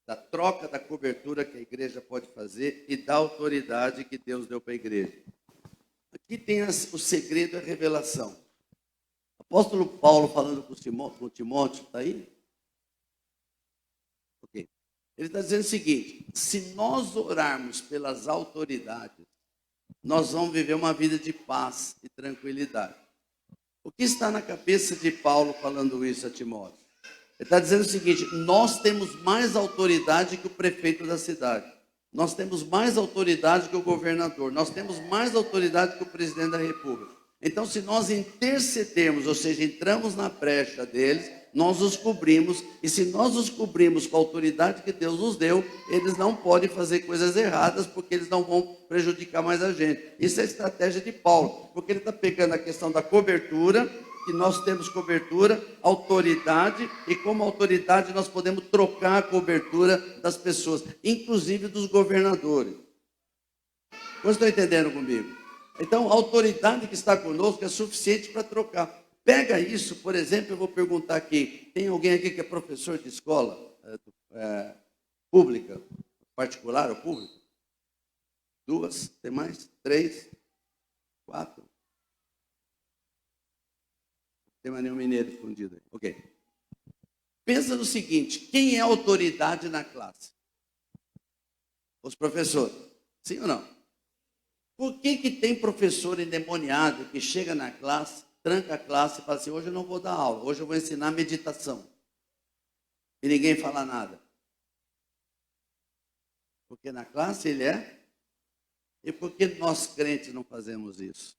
da troca da cobertura que a igreja pode fazer e da autoridade que Deus deu para a igreja. Aqui tem o segredo e a revelação. O apóstolo Paulo falando com Timóteo, está aí? Ok. Ele está dizendo o seguinte: se nós orarmos pelas autoridades, nós vamos viver uma vida de paz e tranquilidade. O que está na cabeça de Paulo falando isso a Timóteo? Ele está dizendo o seguinte: nós temos mais autoridade que o prefeito da cidade. Nós temos mais autoridade que o governador. Nós temos mais autoridade que o presidente da república. Então, se nós intercedermos, ou seja, entramos na brecha deles, nós os cobrimos. E se nós os cobrimos com a autoridade que Deus nos deu, eles não podem fazer coisas erradas, porque eles não vão prejudicar mais a gente. Isso é a estratégia de Paulo, porque ele está pegando a questão da cobertura, que nós temos cobertura, autoridade, e como autoridade nós podemos trocar a cobertura das pessoas, inclusive dos governadores. Vocês estão entendendo comigo? Então, a autoridade que está conosco é suficiente para trocar. Pega isso, por exemplo, eu vou perguntar aqui: tem alguém aqui que é professor de escola pública, particular ou pública? 2, tem mais? 3, 4. Tem mais nenhum mineiro escondido aí. Ok. Pensa no seguinte: quem é autoridade na classe? Os professores. Sim ou não? Por que tem professor endemoniado que chega na classe, tranca a classe e fala assim: hoje eu não vou dar aula, hoje eu vou ensinar meditação. E ninguém fala nada. Porque na classe ele é. E por que nós crentes não fazemos isso?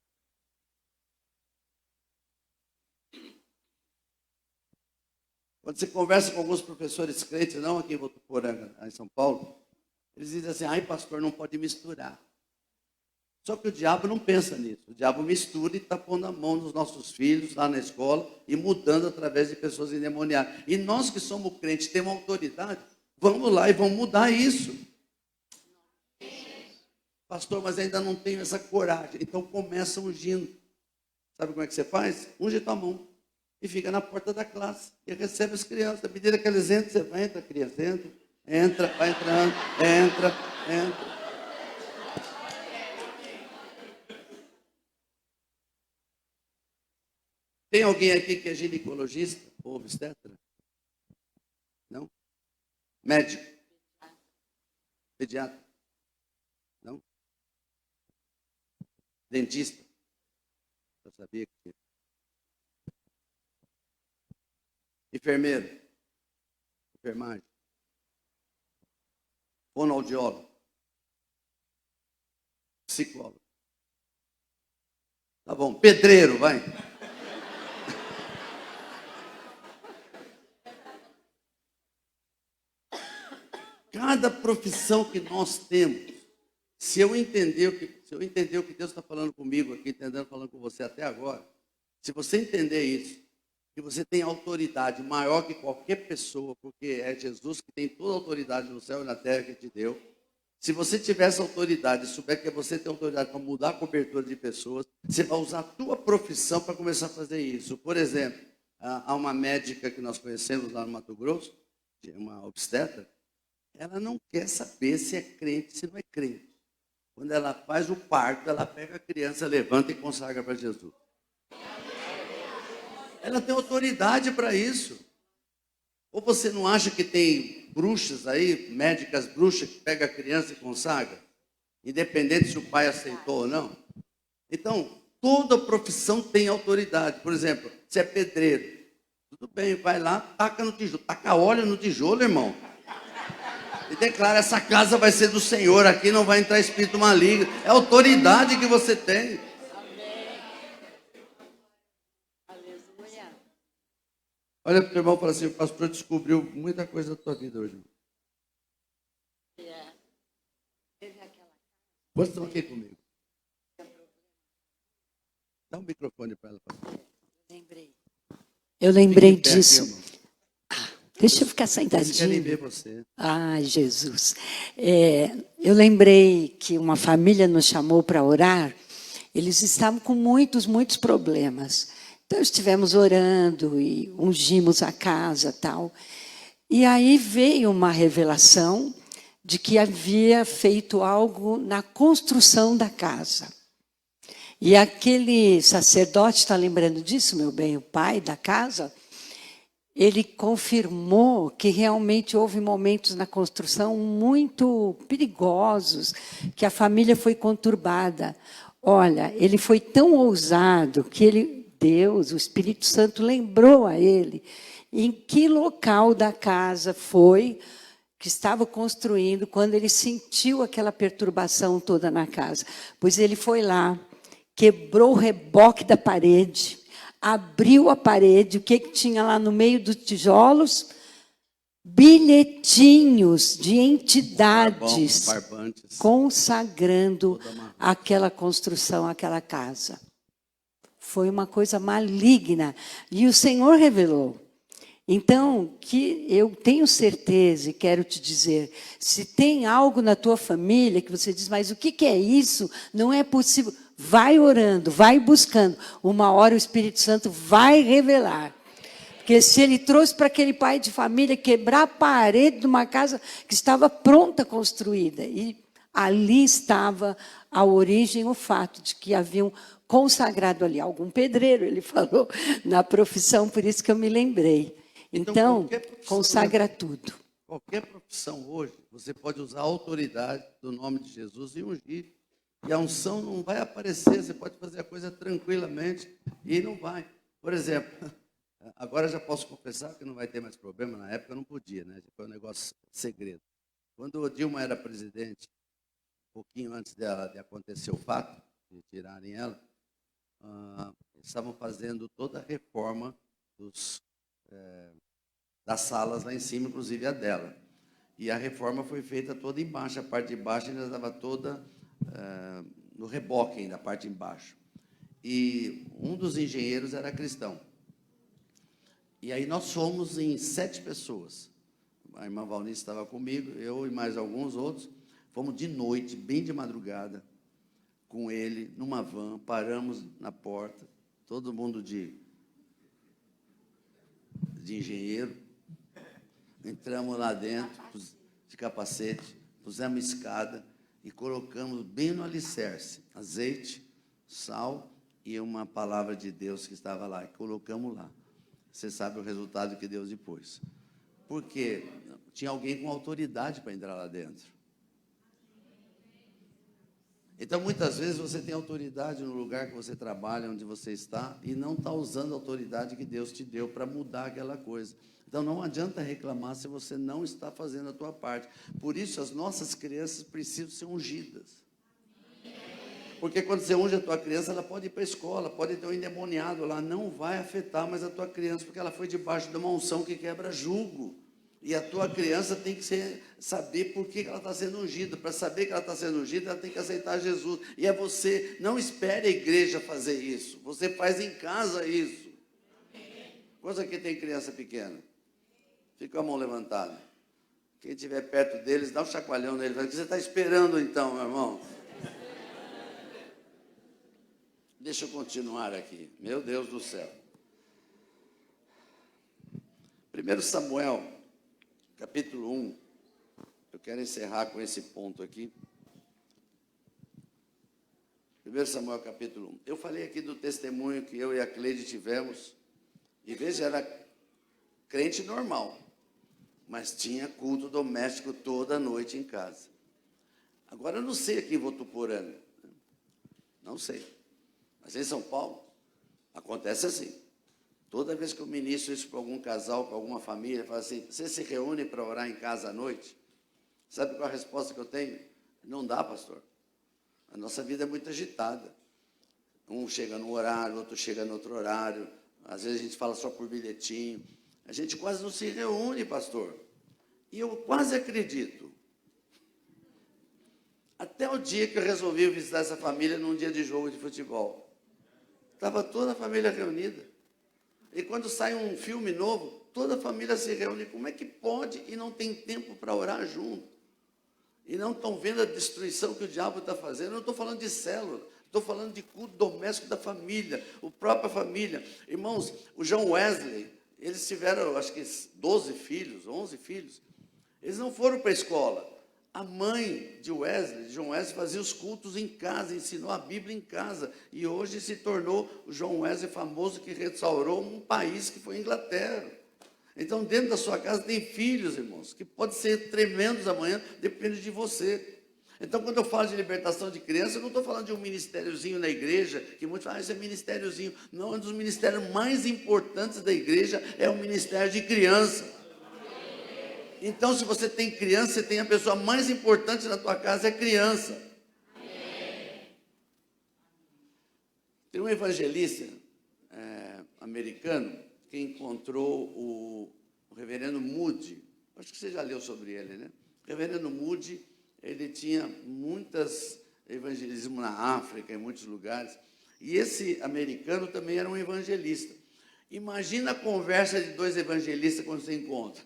Quando você conversa com alguns professores crentes, não aqui em Votuporanga, em São Paulo, eles dizem assim: ai, pastor, não pode misturar. Só que o diabo não pensa nisso. O diabo mistura e está pondo a mão nos nossos filhos lá na escola e mudando através de pessoas endemoniadas. E nós que somos crentes, temos autoridade, vamos lá e vamos mudar isso. Pastor, mas ainda não tenho essa coragem. Então começa ungindo. Sabe como é que você faz? Unge tua mão e fica na porta da classe e recebe as crianças. À medida que eles entram, você vai, entra, a criança entra, vai entrando, entra. Tem alguém aqui que é ginecologista ou obstetra? Não? Médico? Pediatra? Não? Dentista? Sabia que tinha. Enfermeiro. Enfermagem. Fonoaudiólogo. Psicólogo. Tá bom, pedreiro, vai. Cada profissão que nós temos, se eu entender o que Deus está falando comigo aqui, entendendo, falando com você até agora, se você entender isso, que você tem autoridade maior que qualquer pessoa, porque é Jesus que tem toda a autoridade no céu e na terra que te deu. Se você tiver essa autoridade, souber que você tem autoridade para mudar a cobertura de pessoas, você vai usar a tua profissão para começar a fazer isso. Por exemplo, há uma médica que nós conhecemos lá no Mato Grosso, uma obstetra, ela não quer saber se é crente, se não é crente. Quando ela faz o parto, ela pega a criança, levanta e consagra para Jesus. Ela tem autoridade para isso. Ou você não acha que tem bruxas aí, médicas bruxas, que pega a criança e consagra? Independente se o pai aceitou ou não. Então, toda profissão tem autoridade. Por exemplo, se é pedreiro, tudo bem, vai lá, taca no tijolo, taca óleo no tijolo, irmão. E declara, essa casa vai ser do Senhor, aqui não vai entrar espírito maligno. É a autoridade que você tem. Olha para o teu irmão e fala assim, o pastor descobriu muita coisa da tua vida hoje. Quantos estão aqui comigo? Dá um microfone para ela, pastor. Eu lembrei Fique em pé disso. aqui, irmão. Deixa eu ficar Eles querem sentadinho. ver você. Ai, Jesus. Eu lembrei que uma família nos chamou para orar. Eles estavam com muitos problemas. Então, estivemos orando e ungimos a casa, tal. E aí veio uma revelação de que havia feito algo na construção da casa. E aquele sacerdote, está lembrando disso, meu bem, o pai da casa, ele confirmou que realmente houve momentos na construção muito perigosos, que a família foi conturbada. Olha, ele foi tão ousado que Deus, o Espírito Santo, lembrou a ele em que local da casa foi que estava construindo quando ele sentiu aquela perturbação toda na casa. Pois ele foi lá, quebrou o reboque da parede, abriu a parede, o que tinha lá no meio dos tijolos? Bilhetinhos de entidades Barbantes. consagrando aquela construção, aquela casa. Foi uma coisa maligna. E o Senhor revelou. Então, que eu tenho certeza e quero te dizer, se tem algo na tua família que você diz, mas o que é isso? Não é possível. Vai orando, vai buscando. Uma hora o Espírito Santo vai revelar. Porque se ele trouxe para aquele pai de família quebrar a parede de uma casa que estava pronta, construída, e ali estava a origem, o fato de que haviam consagrado ali algum pedreiro, ele falou, na profissão, por isso que eu me lembrei. Então consagra tudo. Qualquer profissão hoje, você pode usar a autoridade do nome de Jesus e ungir. E a unção não vai aparecer, você pode fazer a coisa tranquilamente e não vai. Por exemplo, agora já posso confessar que não vai ter mais problema, na época não podia, né? Foi um negócio segredo. Quando o Dilma era presidente, um pouquinho antes de acontecer o fato, de tirarem ela, estavam fazendo toda a reforma das salas lá em cima, inclusive a dela. E a reforma foi feita toda embaixo, a parte de baixo ainda estava toda no reboque ainda, a parte de embaixo. E um dos engenheiros era cristão. E aí nós fomos em 7 pessoas. A irmã Valnice estava comigo, eu e mais alguns outros. Fomos de noite, bem de madrugada, com ele, numa van, paramos na porta, todo mundo de engenheiro. Entramos lá dentro, de capacete, pusemos escada e colocamos bem no alicerce, azeite, sal e uma palavra de Deus que estava lá. E colocamos lá. Você sabe o resultado que Deus depois. Porque tinha alguém com autoridade para entrar lá dentro. Então, muitas vezes, você tem autoridade no lugar que você trabalha, onde você está, e não está usando a autoridade que Deus te deu para mudar aquela coisa. Então, não adianta reclamar se você não está fazendo a tua parte. Por isso, as nossas crianças precisam ser ungidas. Porque quando você unge a tua criança, ela pode ir para a escola, pode ter um endemoniado lá, não vai afetar mais a tua criança, porque ela foi debaixo de uma unção que quebra jugo. E a tua criança tem que saber por que ela está sendo ungida. Para saber que ela está sendo ungida, ela tem que aceitar Jesus. E é você, não espere a igreja fazer isso. Você faz em casa isso. Quantos aqui tem criança pequena? Fica com a mão levantada. Quem estiver perto deles, dá um chacoalhão nele. O que você está esperando então, meu irmão? Deixa eu continuar aqui. Meu Deus do céu. 1 Samuel, capítulo 1. Eu quero encerrar com esse ponto aqui. 1 Samuel, capítulo 1. Eu falei aqui do testemunho que eu e a Cleide tivemos. E veja, era crente normal, mas tinha culto doméstico toda noite em casa. Agora, eu não sei aqui em Votuporanga. Não sei. Mas em São Paulo, acontece assim. Toda vez que eu ministro isso para algum casal, para alguma família, fala assim, você se reúne para orar em casa à noite? Sabe qual a resposta que eu tenho? Não dá, pastor. A nossa vida é muito agitada. Um chega num horário, outro chega no outro horário. Às vezes a gente fala só por bilhetinho. A gente quase não se reúne, pastor. E eu quase acredito. Até o dia que eu resolvi visitar essa família num dia de jogo de futebol. Estava toda a família reunida. E quando sai um filme novo, toda a família se reúne. Como é que pode e não tem tempo para orar junto? E não estão vendo a destruição que o diabo está fazendo. Eu não estou falando de célula, estou falando de culto doméstico da família, a própria família. Irmãos, o John Wesley, eles tiveram, acho que 12 filhos, 11 filhos. Eles não foram para a escola. A mãe de John Wesley, fazia os cultos em casa, ensinou a Bíblia em casa. E hoje se tornou o John Wesley famoso, que restaurou um país que foi a Inglaterra. Então, dentro da sua casa tem filhos, irmãos, que podem ser tremendos amanhã, depende de você. Então, quando eu falo de libertação de criança, eu não estou falando de um ministériozinho na igreja, que muitos falam, isso é ministériozinho. Não, um dos ministérios mais importantes da igreja é o ministério de criança. Então, se você tem criança, você tem a pessoa mais importante na tua casa, é criança. Tem um evangelista americano que encontrou o reverendo Moody. Acho que você já leu sobre ele, né? O reverendo Moody, ele tinha muitas evangelismo na África, em muitos lugares. E esse americano também era um evangelista. Imagina a conversa de dois evangelistas quando se encontram.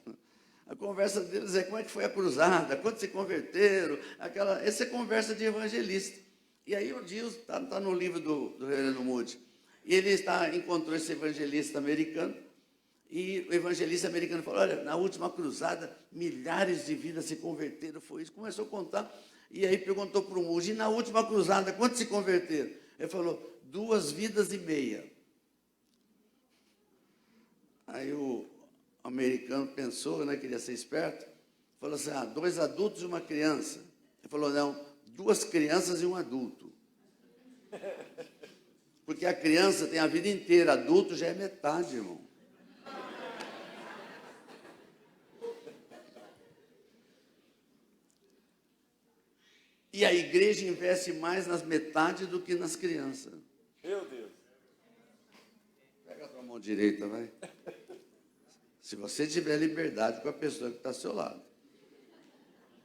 A conversa deles é como é que foi a cruzada, quando se converteram, essa é conversa de evangelista. E aí o dia está no livro do reverendo Moody. E ele encontrou esse evangelista americano, e o evangelista americano falou, olha, na última cruzada, milhares de vidas se converteram, foi isso. Começou a contar, e aí perguntou para o Moody, e na última cruzada, quantos se converteram? Ele falou, 2 vidas e meia. Aí o americano pensou, né, queria ser esperto, falou assim, 2 adultos e uma criança. Ele falou, não, 2 crianças e um adulto. Porque a criança tem a vida inteira, adulto já é metade, irmão. E a igreja investe mais nas metades do que nas crianças. Meu Deus. Pega a tua mão direita, vai. Se você tiver liberdade com a pessoa que está ao seu lado.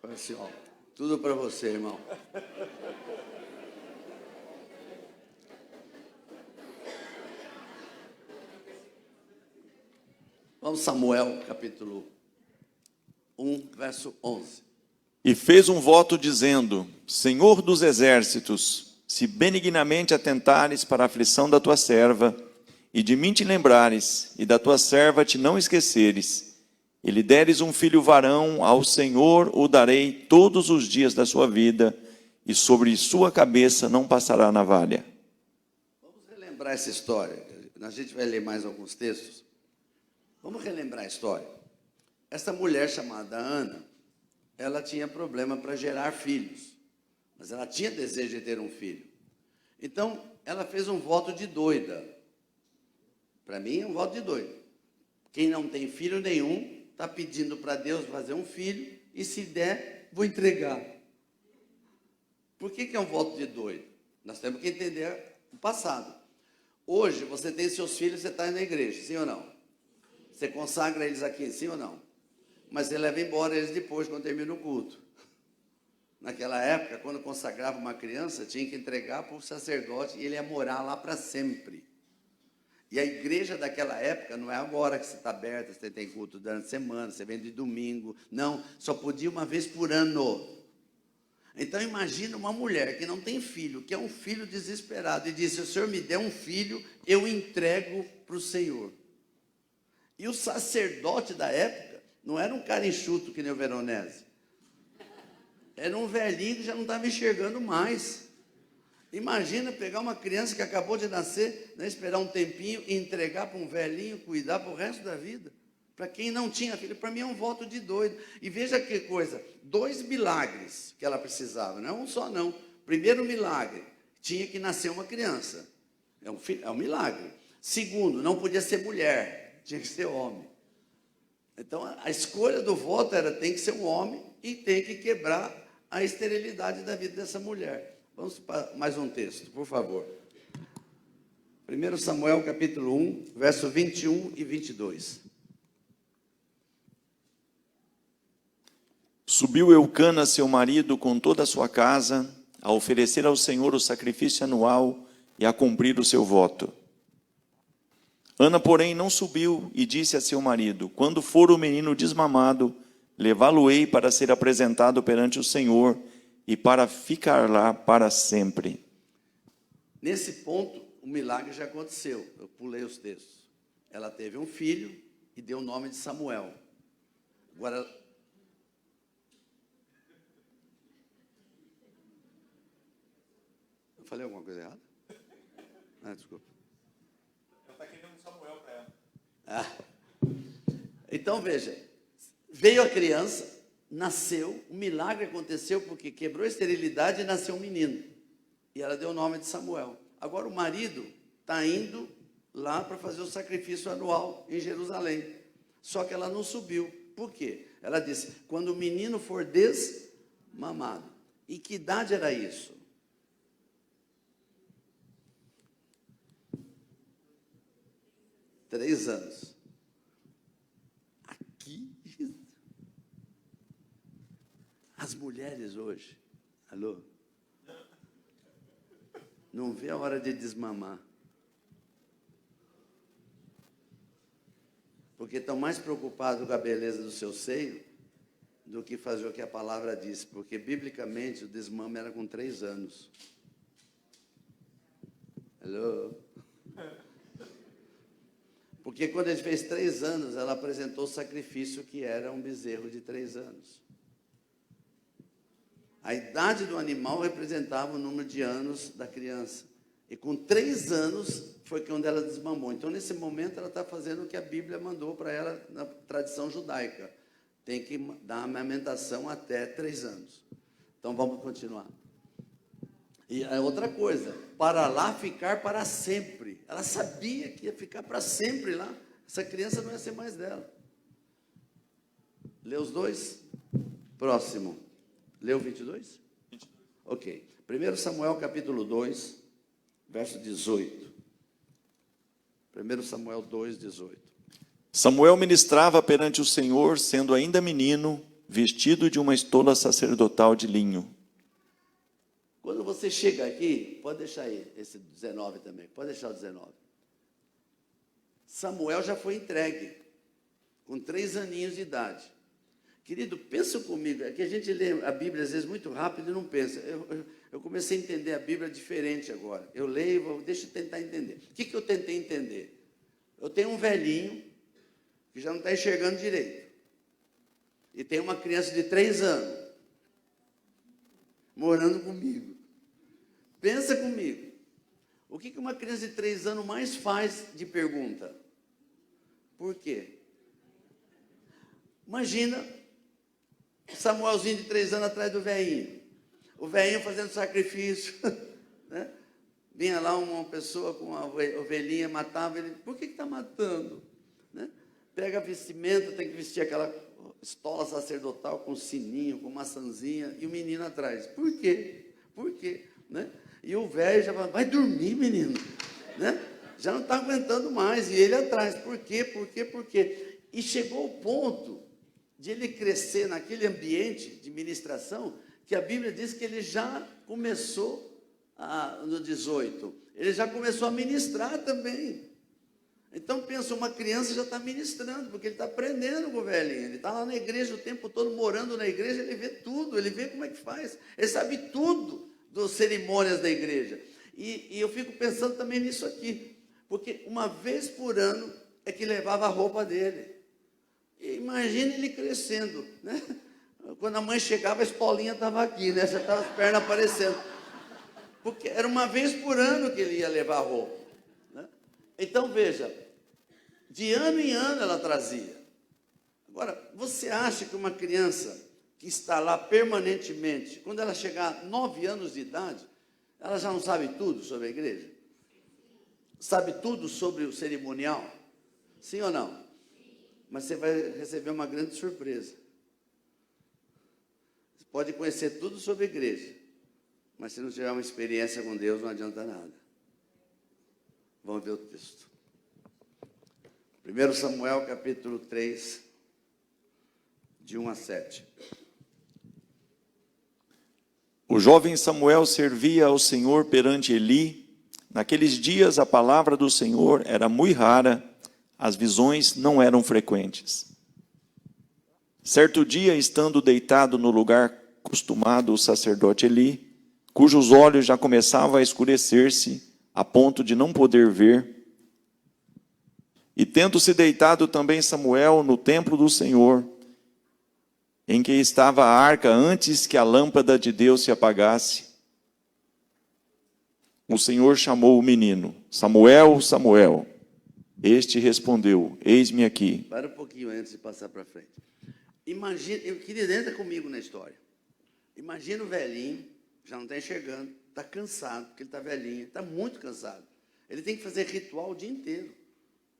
Fala assim, ó, tudo para você, irmão. Vamos Samuel, capítulo 1, verso 11. E fez um voto dizendo, Senhor dos exércitos, se benignamente atentares para a aflição da tua serva, e de mim te lembrares, e da tua serva te não esqueceres, e lhe deres um filho varão, ao Senhor o darei todos os dias da sua vida, e sobre sua cabeça não passará navalha. Vamos relembrar essa história. A gente vai ler mais alguns textos. Vamos relembrar a história. Essa mulher chamada Ana, ela tinha problema para gerar filhos. mas ela tinha desejo de ter um filho. Então, ela fez um voto de doida. Para mim, é um voto de doida. Quem não tem filho nenhum, está pedindo para Deus fazer um filho, e se der, vou entregar. Por que é um voto de doido? Nós temos que entender o passado. Hoje, você tem seus filhos, você está na igreja, sim ou não? Você consagra eles aqui, sim ou não? Mas você leva embora eles depois, quando termina o culto. Naquela época, quando consagrava uma criança, tinha que entregar para o sacerdote e ele ia morar lá para sempre. E a igreja daquela época, não é agora que você está aberta, você tem culto durante a semana, você vem de domingo. Não, só podia uma vez por ano. Então imagina uma mulher que não tem filho, que é um filho desesperado, e diz: se o Senhor me der um filho, eu entrego para o Senhor. E o sacerdote da época não era um cara enxuto que nem o Veronese. Era um velhinho que já não estava enxergando mais. Imagina pegar uma criança que acabou de nascer, né, esperar um tempinho e entregar para um velhinho, cuidar para o resto da vida. Para quem não tinha filho, para mim é um voto de doido. E veja que coisa, 2 milagres que ela precisava, não é um só não. Primeiro milagre, tinha que nascer uma criança. É um milagre. Segundo, não podia ser mulher, tinha que ser homem. Então a escolha do voto era: tem que ser um homem e tem que quebrar a esterilidade da vida dessa mulher. Vamos para mais um texto, por favor. 1 Samuel capítulo 1, verso 21 e 22. Subiu Eucana, seu marido, com toda a sua casa, a oferecer ao Senhor o sacrifício anual e a cumprir o seu voto. Ana, porém, não subiu e disse a seu marido: quando for o menino desmamado, levá-lo-ei para ser apresentado perante o Senhor e para ficar lá para sempre. Nesse ponto, o milagre já aconteceu. Eu pulei os textos. Ela teve um filho e deu o nome de Samuel. Agora, eu falei alguma coisa errada? Desculpa. Ela está querendo um Samuel para ela. Então, veja, veio a criança, nasceu, o milagre aconteceu porque quebrou a esterilidade e nasceu um menino. E ela deu o nome de Samuel. Agora o marido está indo lá para fazer o sacrifício anual em Jerusalém. Só que ela não subiu. Por quê? Ela disse: quando o menino for desmamado. E que idade era isso? Três anos. Aqui, as mulheres hoje, alô? Não vê a hora de desmamar. Porque estão mais preocupados com a beleza do seu seio do que fazer o que a palavra diz. Porque, biblicamente, o desmame era com 3 anos. Alô? Porque quando ele fez 3 anos, ela apresentou o sacrifício, que era um bezerro de 3 anos. A idade do animal representava o número de anos da criança. E com 3 anos foi quando ela desmamou. Então, nesse momento, ela está fazendo o que a Bíblia mandou para ela na tradição judaica. Tem que dar a amamentação até 3 anos. Então, vamos continuar. E a outra coisa, para lá ficar para sempre. Ela sabia que ia ficar para sempre lá. Essa criança não ia ser mais dela. Lê os 2? Próximo. Leu 22? Ok. 1 Samuel capítulo 2, verso 18. 1 Samuel 2, 18. Samuel ministrava perante o Senhor, sendo ainda menino, vestido de uma estola sacerdotal de linho. Quando você chega aqui, pode deixar aí esse 19 também, pode deixar o 19. Samuel já foi entregue, com 3 aninhos de idade. Querido, pensa comigo, é que a gente lê a Bíblia às vezes muito rápido e não pensa. Eu comecei a entender a Bíblia diferente agora. Eu leio, deixa eu tentar entender. O que eu tentei entender? Eu tenho um velhinho que já não está enxergando direito. E tem uma criança de 3 anos morando comigo. Pensa comigo. O que uma criança de 3 anos mais faz de pergunta? Por quê? Imagina Samuelzinho de 3 anos atrás do velhinho. o velhinho fazendo sacrifício, né? Vinha lá uma pessoa com uma ovelhinha, matava ele. Por que está matando? Né? Pega vestimenta, tem que vestir aquela estola sacerdotal com sininho, com maçãzinha, e o menino atrás. Por quê? Por quê? Né? E o velho já fala, vai dormir, menino. Né? Já não está aguentando mais. E ele atrás. Por quê? Por quê? Por quê? E chegou o ponto de ele crescer naquele ambiente de ministração, que a Bíblia diz que ele já começou no 18, ele já começou a ministrar também. Então pensa, uma criança já está ministrando, porque ele está aprendendo com o velhinho, ele está lá na igreja o tempo todo, morando na igreja, ele vê tudo, ele vê como é que faz, ele sabe tudo das cerimônias da igreja. E eu fico pensando também nisso aqui, porque uma vez por ano é que levava a roupa dele. E imagina ele crescendo, né? Quando a mãe chegava, a estolinha estava aqui, né? Já estava as pernas aparecendo. Porque era uma vez por ano que ele ia levar a roupa, né? Então, veja, de ano em ano ela trazia. Agora, você acha que uma criança que está lá permanentemente, quando ela chegar a 9 anos de idade, ela já não sabe tudo sobre a igreja? Sabe tudo sobre o cerimonial? Sim ou não? Mas você vai receber uma grande surpresa. Você pode conhecer tudo sobre a igreja, mas se não tiver uma experiência com Deus, não adianta nada. Vamos ver o texto. 1 Samuel, capítulo 3, de 1 a 7. O jovem Samuel servia ao Senhor perante Eli. Naqueles dias a palavra do Senhor era muito rara, as visões não eram frequentes. Certo dia, estando deitado no lugar costumado o sacerdote Eli, cujos olhos já começavam a escurecer-se, a ponto de não poder ver, e tendo-se deitado também Samuel no templo do Senhor, em que estava a arca antes que a lâmpada de Deus se apagasse, o Senhor chamou o menino, Samuel, Samuel. Este respondeu, eis-me aqui. Para um pouquinho antes de passar para frente. Imagina, eu queria entrar comigo na história. Imagina o velhinho, já não está enxergando, está cansado, porque ele está velhinho, está muito cansado. Ele tem que fazer ritual o dia inteiro.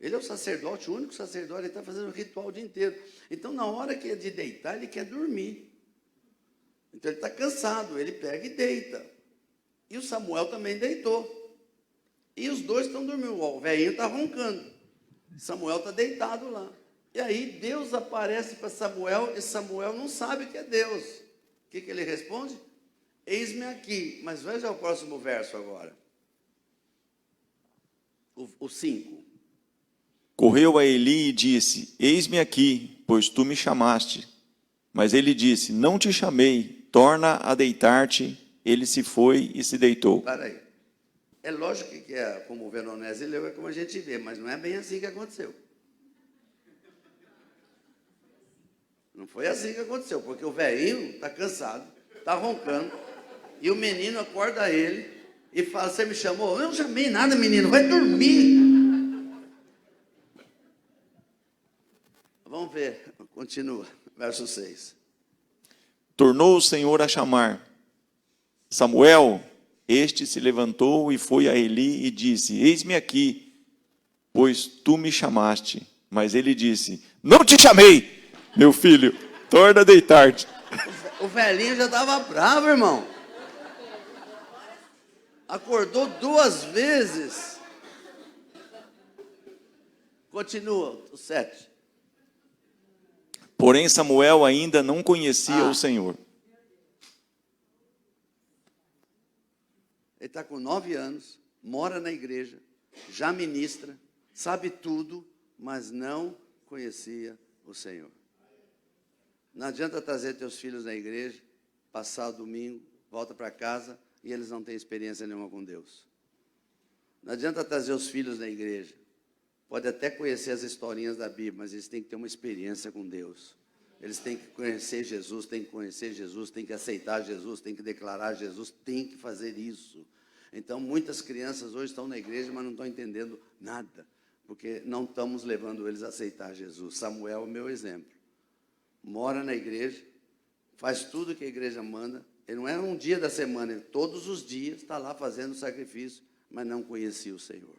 Ele é o sacerdote, o único sacerdote, ele está fazendo ritual o dia inteiro. Então, na hora que é de deitar, ele quer dormir. Então, ele está cansado, ele pega e deita. E o Samuel também deitou. E os dois estão dormindo. O velhinho está roncando. Samuel está deitado lá. E aí, Deus aparece para Samuel, e Samuel não sabe que é Deus. O que ele responde? Eis-me aqui. Mas veja o próximo verso agora. O 5. Correu a Eli e disse, eis-me aqui, pois tu me chamaste. Mas ele disse, não te chamei, torna a deitar-te. Ele se foi e se deitou. Para aí. É lógico que é como o Veronese leu, é como a gente vê, mas não é bem assim que aconteceu. Não foi assim que aconteceu, porque o velhinho está cansado, está roncando, e o menino acorda ele e fala, você me chamou? Eu não chamei nada, menino, vai dormir. Vamos ver, continua, verso 6. Tornou o Senhor a chamar, Samuel. Este se levantou e foi a Eli e disse, eis-me aqui, pois tu me chamaste. Mas ele disse, não te chamei, meu filho, torna a deitar-te. O velhinho já estava bravo, irmão. Acordou 2 vezes. Continua, o 7. Porém Samuel ainda não conhecia o Senhor. Ele está com 9 anos, mora na igreja, já ministra, sabe tudo, mas não conhecia o Senhor. Não adianta trazer teus filhos na igreja, passar o domingo, volta para casa e eles não têm experiência nenhuma com Deus. Não adianta trazer os filhos na igreja. Pode até conhecer as historinhas da Bíblia, mas eles têm que ter uma experiência com Deus. Eles têm que conhecer Jesus, têm que conhecer Jesus, têm que aceitar Jesus, têm que declarar Jesus, têm que fazer isso. Então, muitas crianças hoje estão na igreja, mas não estão entendendo nada, porque não estamos levando eles a aceitar Jesus. Samuel é o meu exemplo. Mora na igreja, faz tudo que a igreja manda, Ele não é um dia da semana, ele, todos os dias está lá fazendo sacrifício, mas não conhecia o Senhor.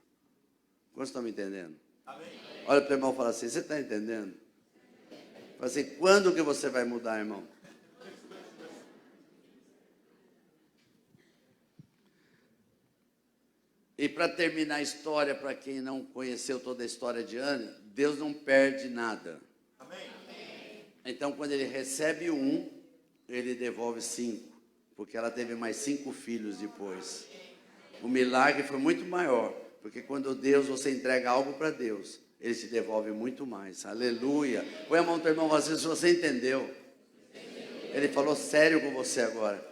Quantos estão me entendendo? Amém. Olha para o irmão e fala assim, você está entendendo? Fala assim, quando que você vai mudar, irmão? E para terminar a história, para quem não conheceu toda a história de Ana, Deus não perde nada. Amém. Então, quando ele recebe um, ele devolve 5, porque ela teve mais 5 filhos depois. O milagre foi muito maior, porque quando você entrega algo para Deus, ele te devolve muito mais. Aleluia. Põe a mão do teu irmão, se você entendeu. Ele falou sério com você agora.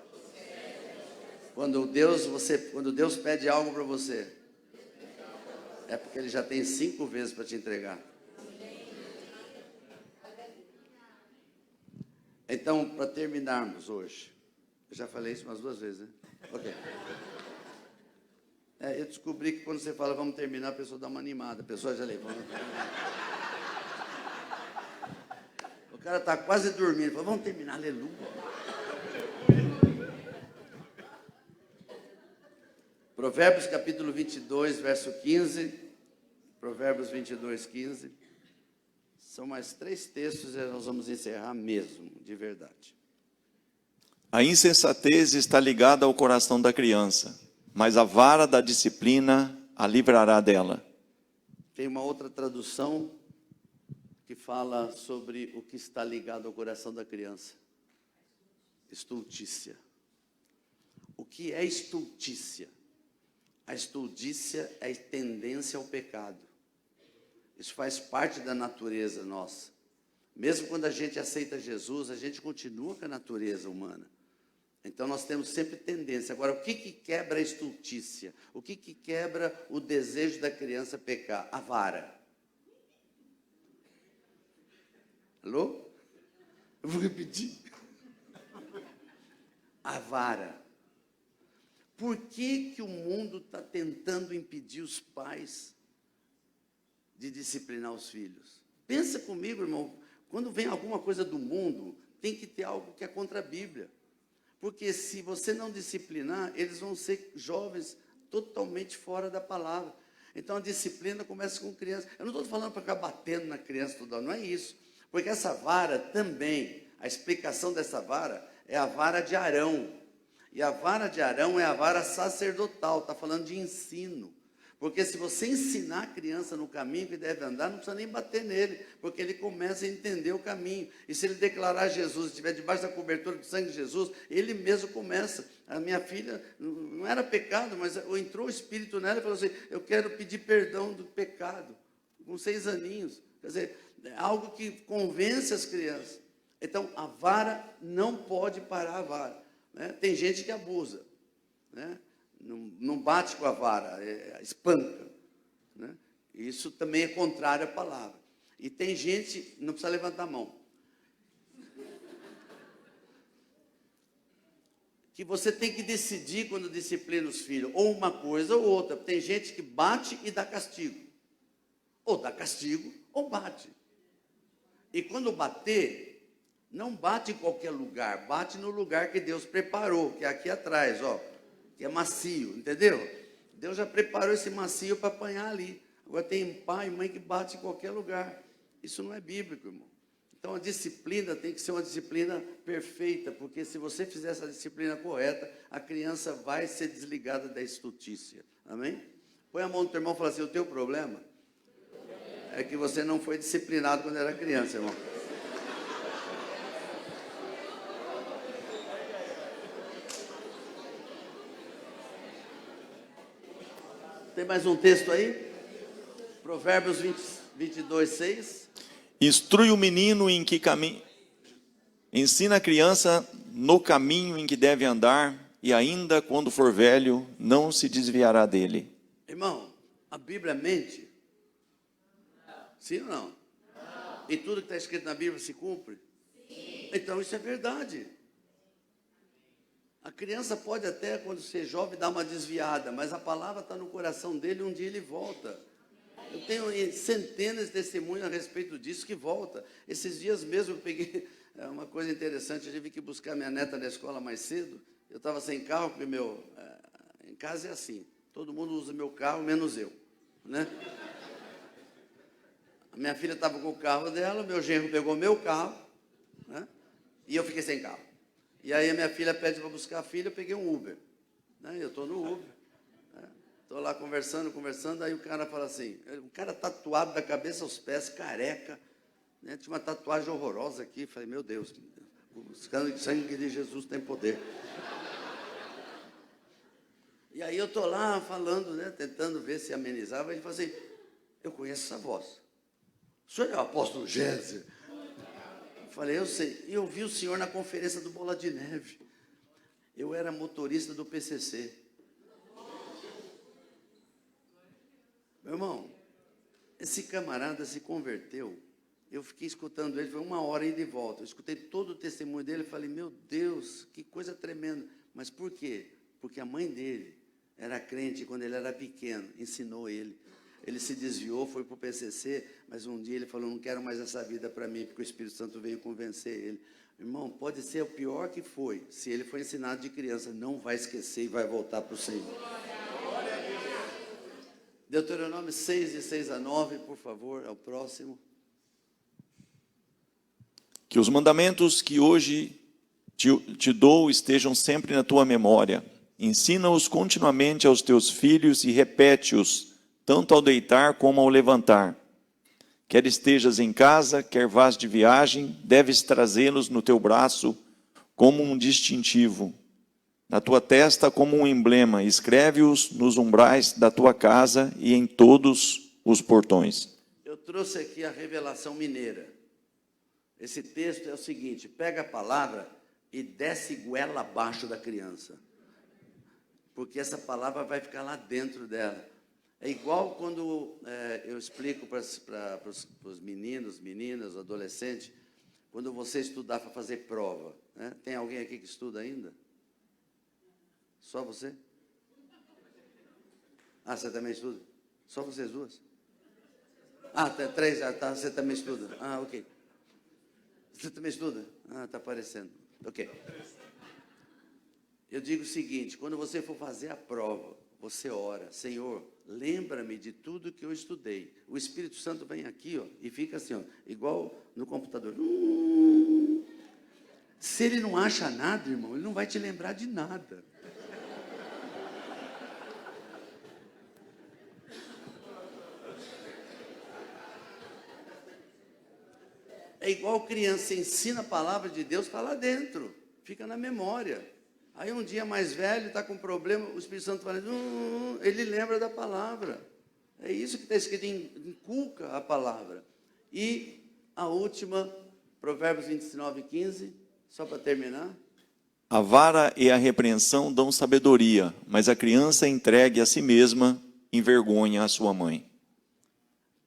Quando Deus pede algo para você, é porque ele já tem 5 vezes para te entregar. Então, para terminarmos hoje, eu já falei isso umas 2 vezes, né? Ok. Eu descobri que quando você fala vamos terminar, a pessoa dá uma animada. A pessoa já levanta. O cara está quase dormindo. Fala, vamos terminar, aleluia. Provérbios capítulo 22, verso 15. Provérbios 22, 15. São mais 3 textos e nós vamos encerrar mesmo, de verdade. A insensatez está ligada ao coração da criança, mas a vara da disciplina a livrará dela. Tem uma outra tradução que fala sobre o que está ligado ao coração da criança. Estultícia. O que é estultícia? A estultícia é a tendência ao pecado. Isso faz parte da natureza nossa. Mesmo quando a gente aceita Jesus, a gente continua com a natureza humana. Então nós temos sempre tendência. Agora, o que quebra a estultícia? O que quebra o desejo da criança pecar? A vara. Alô? Eu vou repetir. A vara. Por que o mundo está tentando impedir os pais de disciplinar os filhos? Pensa comigo, irmão. Quando vem alguma coisa do mundo, tem que ter algo que é contra a Bíblia. Porque se você não disciplinar, eles vão ser jovens totalmente fora da palavra. Então a disciplina começa com criança. Eu não estou falando para ficar batendo na criança toda, não é isso. Porque essa vara também, a explicação dessa vara é a vara de Arão. E a vara de Arão é a vara sacerdotal, está falando de ensino. Porque se você ensinar a criança no caminho que deve andar, não precisa nem bater nele, porque ele começa a entender o caminho. E se ele declarar Jesus, estiver debaixo da cobertura do sangue de Jesus, ele mesmo começa. A minha filha, não era pecado, mas entrou o Espírito nela e falou assim, eu quero pedir perdão do pecado, com 6 aninhos. Quer dizer, é algo que convence as crianças. Então, a vara não pode parar a vara. Né? Tem gente que abusa, né? Não bate com a vara, espanca. Né? Isso também é contrário à palavra. E tem gente, não precisa levantar a mão, que você tem que decidir quando disciplina os filhos, ou uma coisa ou outra. Tem gente que bate e dá castigo. Ou dá castigo, ou bate. E quando bater, não bate em qualquer lugar, bate no lugar que Deus preparou, que é aqui atrás, ó, que é macio, entendeu? Deus já preparou esse macio para apanhar ali. Agora tem pai e mãe que bate em qualquer lugar. Isso não é bíblico, irmão. Então a disciplina tem que ser uma disciplina perfeita, porque se você fizer essa disciplina correta, a criança vai ser desligada da estultícia. Amém? Põe a mão no teu irmão e fala assim, o teu problema é que você não foi disciplinado quando era criança, irmão. Tem mais um texto aí? Provérbios 22, 6. Instrui o menino em que caminho, ensina a criança no caminho em que deve andar, e ainda quando for velho, não se desviará dele. Irmão, a Bíblia mente? Sim ou não? E tudo que está escrito na Bíblia se cumpre? Sim. Então isso é verdade. A criança pode até, quando ser jovem, dar uma desviada, mas a palavra está no coração dele, um dia ele volta. Eu tenho centenas de testemunhos a respeito disso que volta. Esses dias mesmo eu peguei uma coisa interessante, eu tive que buscar minha neta na escola mais cedo. Eu estava sem carro, porque em casa é assim, todo mundo usa meu carro, menos eu, né? A minha filha estava com o carro dela, meu genro pegou meu carro, né? E eu fiquei sem carro. E aí a minha filha pede para buscar a filha, eu peguei um Uber, né? Eu estou no Uber, estou lá conversando, aí o cara fala assim, um cara tatuado da cabeça aos pés, careca, né? Tinha uma tatuagem horrorosa aqui, falei, meu Deus, o sangue de Jesus tem poder. E aí eu estou lá falando, né, tentando ver se amenizava, ele falou assim, eu conheço essa voz. O senhor é o apóstolo Géser? Eu falei, eu sei. E eu vi o senhor na conferência do Bola de Neve. Eu era motorista do PCC. Meu irmão, esse camarada se converteu. Eu fiquei escutando ele, foi 1 hora ida e volta. Eu escutei todo o testemunho dele e falei, meu Deus, que coisa tremenda. Mas por quê? Porque a mãe dele era crente quando ele era pequeno, ensinou ele. Ele se desviou, foi para o PCC, mas um dia ele falou, não quero mais essa vida para mim, porque o Espírito Santo veio convencer ele. Irmão, pode ser o pior que foi, se ele foi ensinado de criança, não vai esquecer e vai voltar para o Senhor. Deuteronômio 6, de 6 a 9, por favor, é o próximo. Que os mandamentos que hoje te dou estejam sempre na tua memória. Ensina-os continuamente aos teus filhos e repete-os, tanto ao deitar como ao levantar. Quer estejas em casa, quer vás de viagem, deves trazê-los no teu braço como um distintivo, na tua testa como um emblema. Escreve-os nos umbrais da tua casa e em todos os portões. Eu trouxe aqui a revelação mineira. Esse texto é o seguinte, pega a palavra e desce goela abaixo da criança. Porque essa palavra vai ficar lá dentro dela. É igual quando eu explico para os meninos, meninas, adolescentes, quando você estudar para fazer prova. Né? Tem alguém aqui que estuda ainda? Só você? Ah, você também estuda? Só vocês duas? Ah, tem 3, tá, você também estuda. Ah, ok. Você também estuda? Ah, está aparecendo. Ok. Eu digo o seguinte, quando você for fazer a prova, você ora, Senhor, lembra-me de tudo que eu estudei. O Espírito Santo vem aqui, ó, e fica assim, ó, igual no computador. Se ele não acha nada, irmão, ele não vai te lembrar de nada. É igual criança, você ensina a palavra de Deus, está lá dentro, fica na memória. Aí um dia mais velho, está com problema, o Espírito Santo fala, ele lembra da palavra. É isso que está escrito, inculca a palavra. E a última, Provérbios 29, 15, só para terminar. A vara e a repreensão dão sabedoria, mas a criança entregue a si mesma envergonha a sua mãe.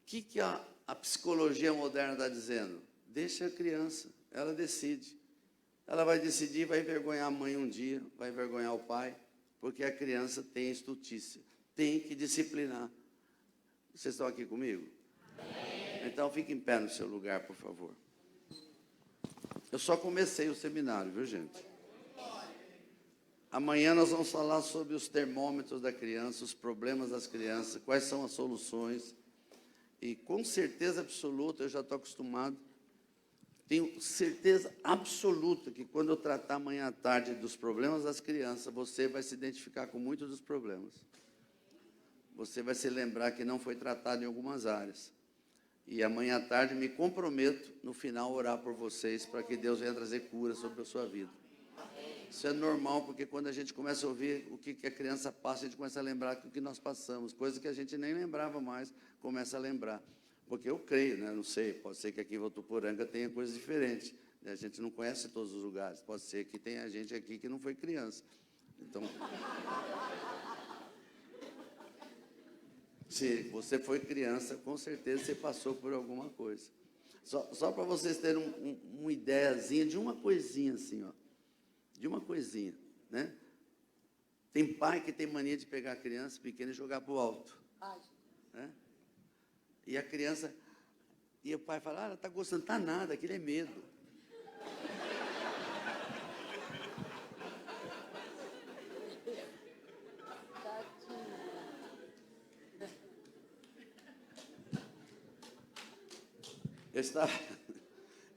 O que a psicologia moderna está dizendo? Deixa a criança, ela decide. Ela vai decidir, vai envergonhar a mãe um dia, vai envergonhar o pai, porque a criança tem estutícia, tem que disciplinar. Vocês estão aqui comigo? Amém. Então fique em pé no seu lugar, por favor. Eu só comecei o seminário, viu, gente? Amanhã nós vamos falar sobre os termômetros da criança, os problemas das crianças, quais são as soluções. E com certeza absoluta, eu já estou acostumado, tenho certeza absoluta que quando eu tratar amanhã à tarde dos problemas das crianças, você vai se identificar com muitos dos problemas. Você vai se lembrar que não foi tratado em algumas áreas. E amanhã à tarde me comprometo, no final, a orar por vocês, para que Deus venha trazer cura sobre a sua vida. Isso é normal, porque quando a gente começa a ouvir o que a criança passa, a gente começa a lembrar do que nós passamos, coisas que a gente nem lembrava mais, começa a lembrar. Porque eu creio, né? Não sei, pode ser que aqui em Votuporanga tenha coisas diferentes. A gente não conhece todos os lugares. Pode ser que tenha gente aqui que não foi criança. Então, se você foi criança, com certeza você passou por alguma coisa. Só para vocês terem uma ideiazinha de uma coisinha assim, ó. De uma coisinha, né? Tem pai que tem mania de pegar a criança pequena e jogar para o alto. Né? E a criança, e o pai fala, ela está gostando, está nada, aquilo é medo.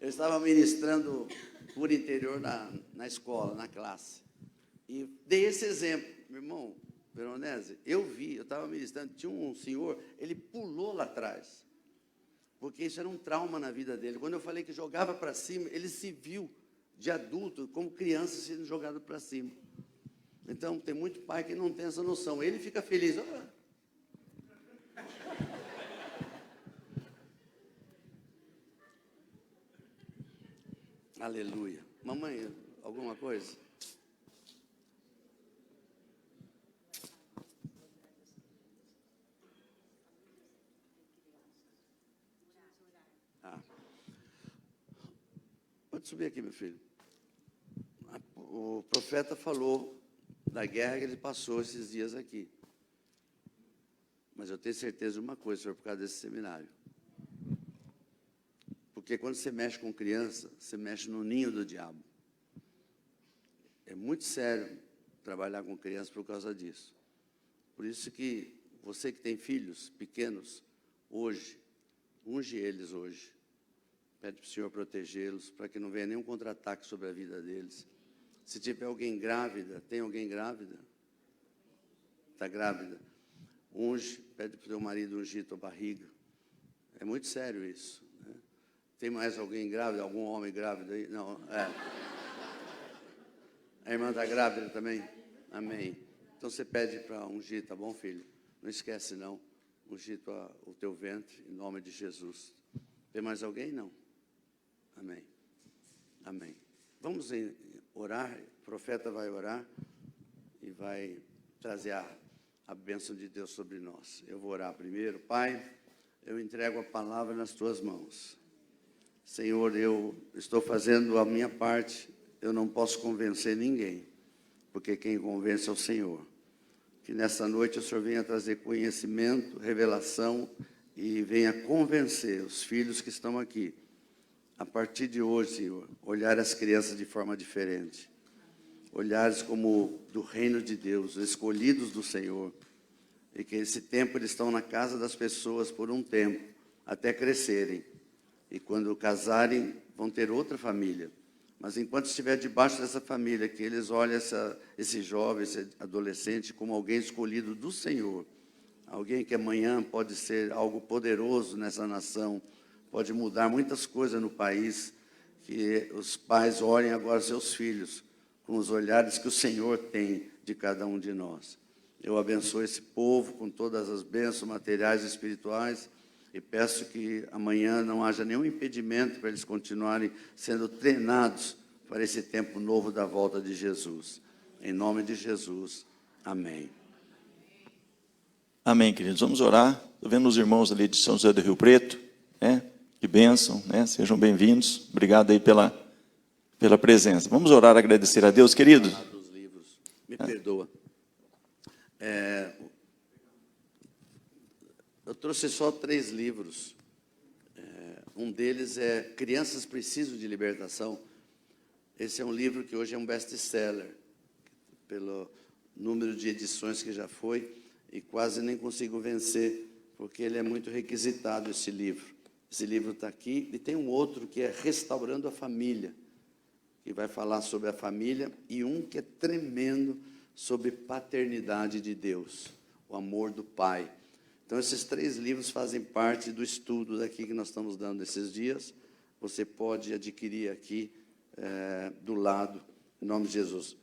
Eu estava ministrando por interior na escola, na classe. E dei esse exemplo. Meu irmão, Veronese, eu estava ministrando, tinha um senhor, ele pulou lá atrás. Porque isso era um trauma na vida dele. Quando eu falei que jogava para cima, ele se viu de adulto, como criança, sendo jogado para cima. Então, tem muito pai que não tem essa noção. Ele fica feliz. Aleluia. Mamãe, alguma coisa? Pode subir aqui, meu filho. O profeta falou da guerra que ele passou esses dias aqui. Mas eu tenho certeza de uma coisa, senhor, por causa desse seminário. Porque quando você mexe com criança, você mexe no ninho do diabo. É muito sério trabalhar com criança por causa disso. Por isso que você que tem filhos pequenos, hoje, unge eles hoje. Pede para o Senhor protegê-los, para que não venha nenhum contra-ataque sobre a vida deles. Se tiver alguém grávida, tem alguém grávida? Está grávida? Unge, pede para o teu marido ungir tua barriga. É muito sério isso. Tem mais alguém grávido? Algum homem grávido aí? Não, A irmã está grávida também? Amém. Então você pede para ungir, tá bom, filho? Não esquece, não. Ungir o teu ventre, em nome de Jesus. Tem mais alguém? Não. Amém. Amém. Vamos orar. O profeta vai orar e vai trazer a bênção de Deus sobre nós. Eu vou orar primeiro. Pai, eu entrego a palavra nas tuas mãos. Senhor, eu estou fazendo a minha parte, eu não posso convencer ninguém, porque quem convence é o Senhor. Que nessa noite o Senhor venha trazer conhecimento, revelação e venha convencer os filhos que estão aqui. A partir de hoje, Senhor, olhar as crianças de forma diferente. Olhares como do reino de Deus, escolhidos do Senhor. E que esse tempo eles estão na casa das pessoas por um tempo, até crescerem. E quando casarem, vão ter outra família. Mas enquanto estiver debaixo dessa família, que eles olhem esse jovem, esse adolescente, como alguém escolhido do Senhor. Alguém que amanhã pode ser algo poderoso nessa nação. Pode mudar muitas coisas no país. Que os pais olhem agora seus filhos com os olhares que o Senhor tem de cada um de nós. Eu abençoo esse povo com todas as bênçãos materiais e espirituais. E peço que amanhã não haja nenhum impedimento para eles continuarem sendo treinados para esse tempo novo da volta de Jesus. Em nome de Jesus. Amém. Amém, queridos. Vamos orar. Estou vendo os irmãos ali de São José do Rio Preto, né? Que bênção, né? Sejam bem-vindos. Obrigado aí pela presença. Vamos orar, agradecer a Deus, querido. Me perdoa. Eu trouxe só 3 livros. Um deles é Crianças Precisam de Libertação. Esse é um livro que hoje é um best-seller, pelo número de edições que já foi, e quase nem consigo vencer, porque ele é muito requisitado, esse livro. Esse livro está aqui, e tem um outro que é Restaurando a Família, que vai falar sobre a família, e um que é tremendo sobre paternidade de Deus, o amor do Pai. Então, esses 3 livros fazem parte do estudo daqui que nós estamos dando esses dias. Você pode adquirir aqui do lado, em nome de Jesus.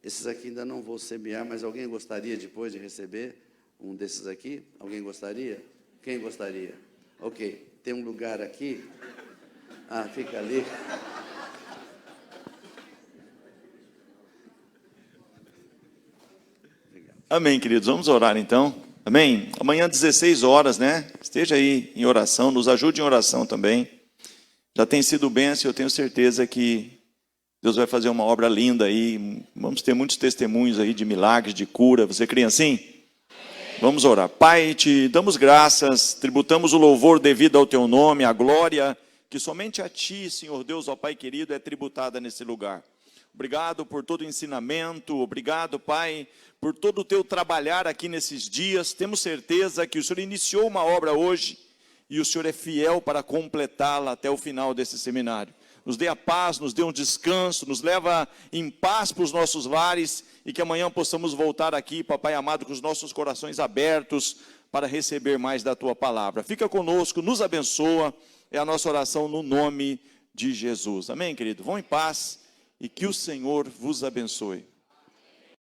Esses aqui ainda não vou semear, mas alguém gostaria depois de receber um desses aqui? Alguém gostaria? Quem gostaria? Ok, tem um lugar aqui. Fica ali. Amém, queridos. Vamos orar então. Amém? Amanhã, 16 horas, né? Esteja aí em oração, nos ajude em oração também. Já tem sido bênção, eu tenho certeza que Deus vai fazer uma obra linda aí. Vamos ter muitos testemunhos aí de milagres, de cura. Você crê assim? Vamos orar. Pai, te damos graças, tributamos o louvor devido ao teu nome, a glória que somente a ti, Senhor Deus, ó Pai querido, é tributada nesse lugar. Obrigado por todo o ensinamento, obrigado, Pai, por todo o teu trabalhar aqui nesses dias. Temos certeza que o Senhor iniciou uma obra hoje e o Senhor é fiel para completá-la até o final desse seminário. Nos dê a paz, nos dê um descanso, nos leva em paz para os nossos lares e que amanhã possamos voltar aqui, Papai amado, com os nossos corações abertos para receber mais da tua palavra. Fica conosco, nos abençoa, é a nossa oração no nome de Jesus. Amém, querido? Vão em paz e que o Senhor vos abençoe.